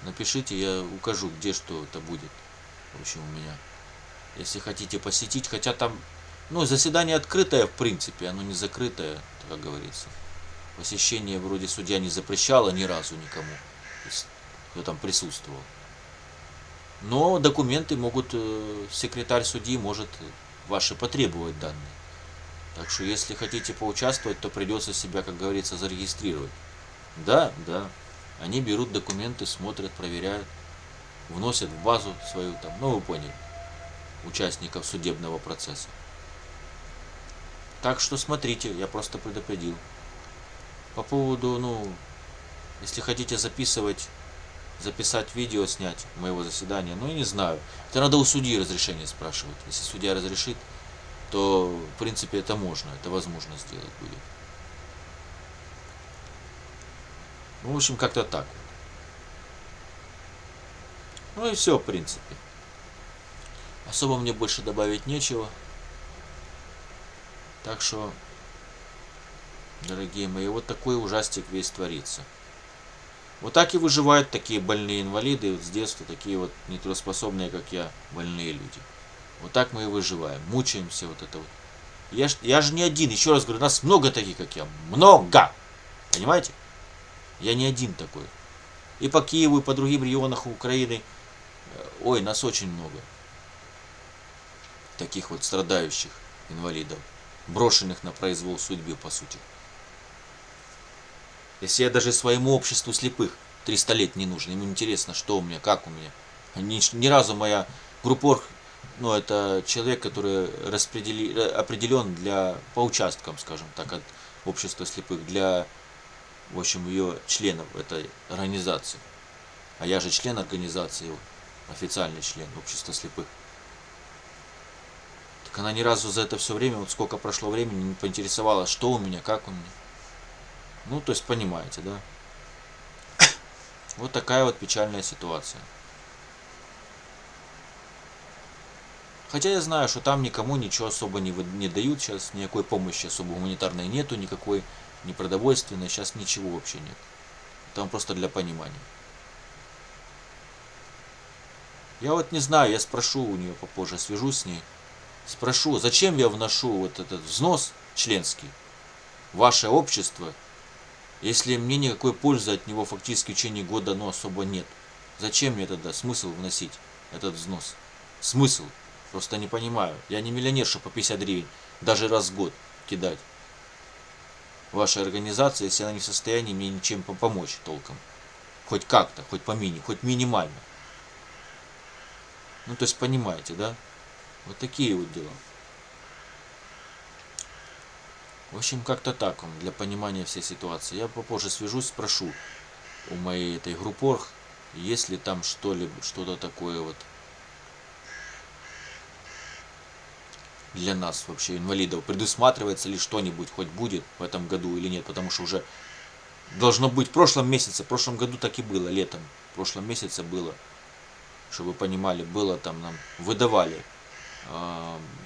напишите, я укажу, где что это будет. В общем, у меня. Если хотите посетить, хотя там, заседание открытое, в принципе, оно не закрытое, как говорится. Посещение вроде судья не запрещало ни разу никому, кто там присутствовал. Но документы могут, секретарь судьи может ваши потребовать данные. Так что если хотите поучаствовать, то придется себя, как говорится, зарегистрировать. Да. Они берут документы, смотрят, проверяют, вносят в базу свою там, вы поняли, участников судебного процесса. Так что смотрите, я просто предупредил. По поводу, если хотите записать видео, снять моего заседания, я не знаю. Это надо у судьи разрешение спрашивать. Если судья разрешит, то, в принципе, это можно, это возможно сделать будет. В общем, как-то так. И все, в принципе. Особо мне больше добавить нечего. Так что, дорогие мои, вот такой ужастик весь творится. Вот так и выживают такие больные инвалиды, вот с детства такие вот нетрудоспособные, как я, больные люди. Вот так мы и выживаем, мучаемся вот это вот. Я же не один, еще раз говорю, нас много таких, как я, много, понимаете? Я не один такой. И по Киеву, и по другим регионам Украины, нас очень много. Таких вот страдающих инвалидов, брошенных на произвол судьбы, по сути. Если я даже своему обществу слепых 300 лет не нужен, ему интересно, что у меня, как у меня. Ни разу моя группор, это человек, который определен по участкам, скажем так, от общества слепых, для, в общем, ее членов этой организации. А я же член организации, официальный член общества слепых. Так она ни разу за это все время, вот сколько прошло времени, не поинтересовалась, что у меня, как у меня. Ну, то есть, понимаете, да? Вот такая вот печальная ситуация. Хотя я знаю, что там никому ничего особо не дают сейчас, никакой помощи особо гуманитарной нету, никакой, ни продовольственной, сейчас ничего вообще нет. Там просто для понимания. Я вот не знаю, я спрошу у нее попозже, свяжусь с ней. Спрошу, зачем я вношу вот этот взнос членский в ваше общество, если мне никакой пользы от него фактически в течение года особо нет. Зачем мне тогда смысл вносить этот взнос? Смысл? Просто не понимаю. Я не миллионер, чтобы по 50 гривен даже раз в год кидать. Вашей организации, если она не в состоянии мне ничем помочь толком. Хоть как-то, хоть минимально. Ну, то есть, понимаете, да? Вот такие вот дела. В общем, как-то так вам, для понимания всей ситуации. Я попозже свяжусь, спрошу у моей этой группорг, есть ли там что-то такое вот для нас вообще, инвалидов. Предусматривается ли что-нибудь хоть будет в этом году или нет, потому что уже должно быть в прошлом году так и было, летом, в прошлом месяце было, чтобы вы понимали, было там нам выдавали,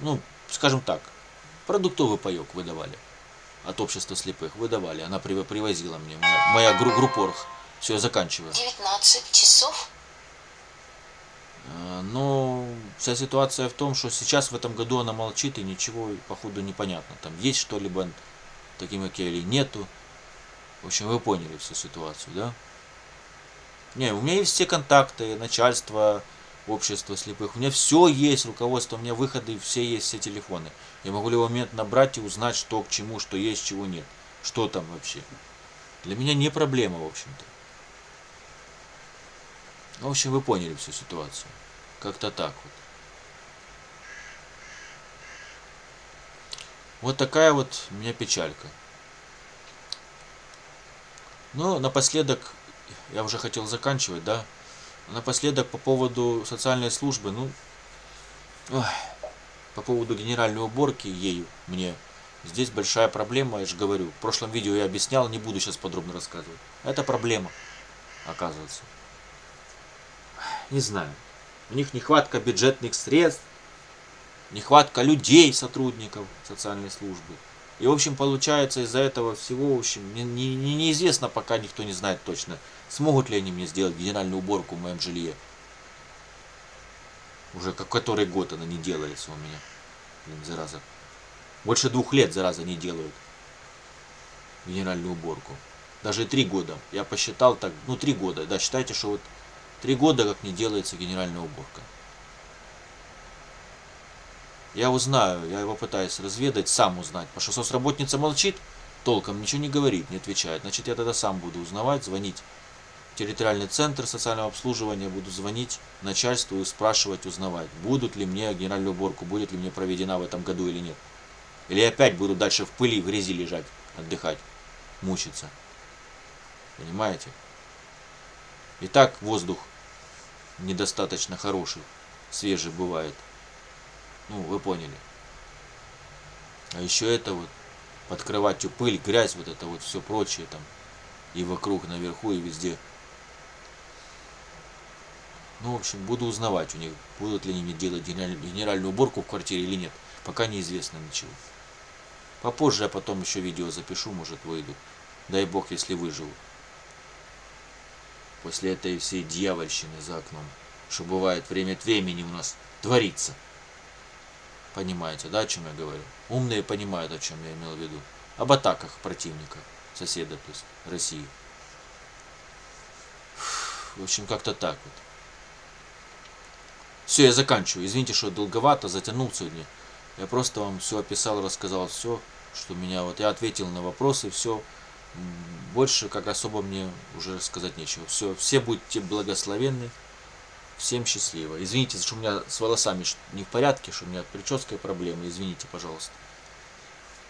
ну, скажем так, продуктовый паек выдавали от общества слепых, выдавали, она привозила мне, моя группорг, все, я заканчиваю. 19 часов. Но вся ситуация в том, что сейчас в этом году она молчит и ничего походу непонятно, там есть что-либо таким как я или нету. В общем, вы поняли всю ситуацию, да? Не, у меня есть все контакты, начальство, общество слепых. У меня все есть, руководство, у меня выходы, все есть, все телефоны. Я могу в любой момент набрать и узнать, что к чему, что есть, чего нет. Что там вообще. Для меня не проблема, в общем-то. В общем, вы поняли всю ситуацию. Как-то так вот. Вот такая вот у меня печалька. Но напоследок, я уже хотел заканчивать, да? Напоследок по поводу социальной службы, ну, ой, по поводу генеральной уборки ею мне. Здесь большая проблема, я же говорю. В прошлом видео я объяснял, не буду сейчас подробно рассказывать. Это проблема, оказывается. Не знаю. У них нехватка бюджетных средств, нехватка людей, сотрудников социальной службы. И, в общем, получается из-за этого всего, в общем, неизвестно, пока никто не знает точно, смогут ли они мне сделать генеральную уборку в моем жилье. Уже который год она не делается у меня. Блин, зараза. Больше 2 лет, зараза, не делают генеральную уборку. Даже 3 года. Я посчитал так, ну 3 года. Да, считайте, что вот 3 года как не делается генеральная уборка. Я узнаю, я его пытаюсь разведать, сам узнать. Потому что соцработница молчит, толком ничего не говорит, не отвечает. Значит, я тогда сам буду узнавать, звонить в территориальный центр социального обслуживания, буду звонить начальству и спрашивать, узнавать, будут ли мне генеральную уборку, будет ли мне проведена в этом году или нет. Или опять буду дальше в пыли, в грязи лежать, отдыхать, мучиться. Понимаете? И так воздух недостаточно хороший, свежий бывает. Ну, вы поняли. А еще это вот, под кроватью пыль, грязь, вот это вот все прочее там. И вокруг, наверху, и везде. Ну, в общем, буду узнавать у них, будут ли они мне делать генеральную уборку в квартире или нет. Пока неизвестно ничего. Попозже я потом еще видео запишу, может выйду. Дай бог, если выживу. После этой всей дьявольщины за окном. Что бывает время от времени у нас творится. Понимаете, да, о чем я говорю? Умные понимают, о чем я имел в виду. Об атаках противника, соседа, то есть России. В общем, как-то так вот. Все, я заканчиваю. Извините, что долговато, затянул сегодня. Я просто вам все описал, рассказал все, что меня вот... Я ответил на вопросы, все. Больше как особо мне уже сказать нечего. Все будьте благословенны. Всем счастливо. Извините, что у меня с волосами не в порядке, что у меня прической проблемы. Извините, пожалуйста.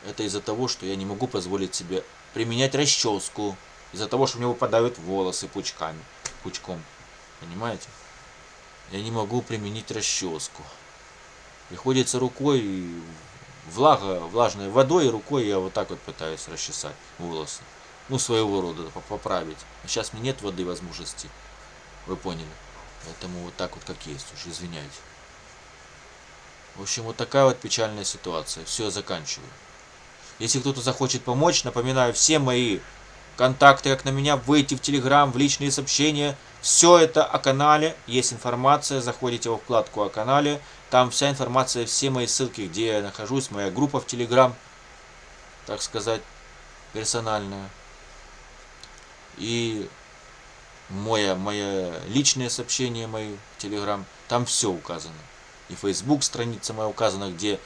Это из-за того, что я не могу позволить себе применять расческу. Из-за того, что у меня выпадают волосы пучком. Понимаете? Я не могу применить расческу. Приходится рукой, влажной водой и рукой я вот так вот пытаюсь расчесать волосы. Ну, своего рода, поправить. А сейчас мне нет воды возможности. Вы поняли. Поэтому вот так вот как есть, уж извиняюсь. В общем, вот такая вот печальная ситуация. Все, я заканчиваю. Если кто-то захочет помочь, напоминаю, все мои контакты, как на меня, выйти в Телеграм, в личные сообщения. Все это о канале, есть информация, заходите во вкладку о канале, там вся информация, все мои ссылки, где я нахожусь, моя группа в Телеграм, так сказать, персональная. И мое личное сообщение мои в Телеграм, там все указано. И Facebook страница моя указана, где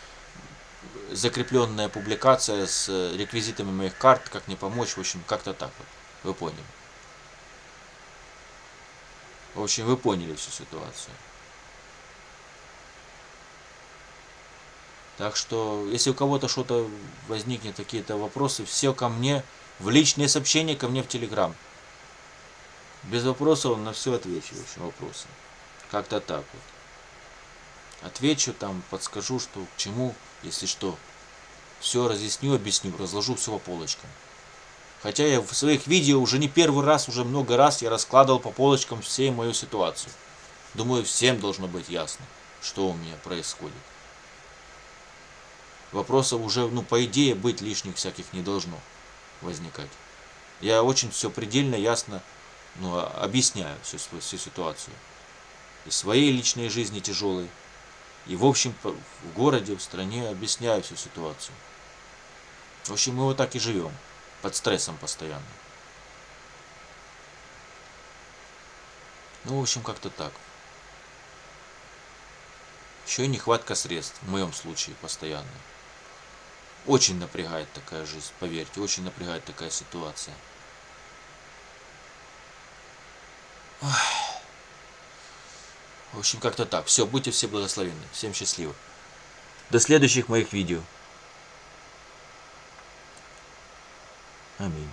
закрепленная публикация с реквизитами моих карт, как мне помочь, в общем, как-то так вот. Вы поняли. В общем, вы поняли всю ситуацию. Так что, если у кого-то что-то возникнет, какие-то вопросы, все ко мне, в личные сообщения ко мне в Телеграм. Без вопросов на все отвечу, в общем, вопросы. Как-то так вот. Отвечу там, подскажу, что к чему, если что. Все разъясню, объясню, разложу все по полочкам. Хотя я в своих видео уже не первый раз, уже много раз я раскладывал по полочкам всей мою ситуацию. Думаю, всем должно быть ясно, что у меня происходит. Вопросов уже, ну, по идее, быть лишних всяких не должно возникать. Я очень все предельно ясно, ну, объясняю всю ситуацию. И своей личной жизни тяжелой, и в общем в городе, в стране объясняю всю ситуацию. В общем, мы вот так и живем, под стрессом постоянно. Ну, в общем, как-то так. Еще и нехватка средств, в моем случае, постоянно. Очень напрягает такая жизнь, поверьте, очень напрягает такая ситуация. В общем, как-то так. Все, будьте все благословенны. Всем счастливо. До следующих моих видео. Аминь.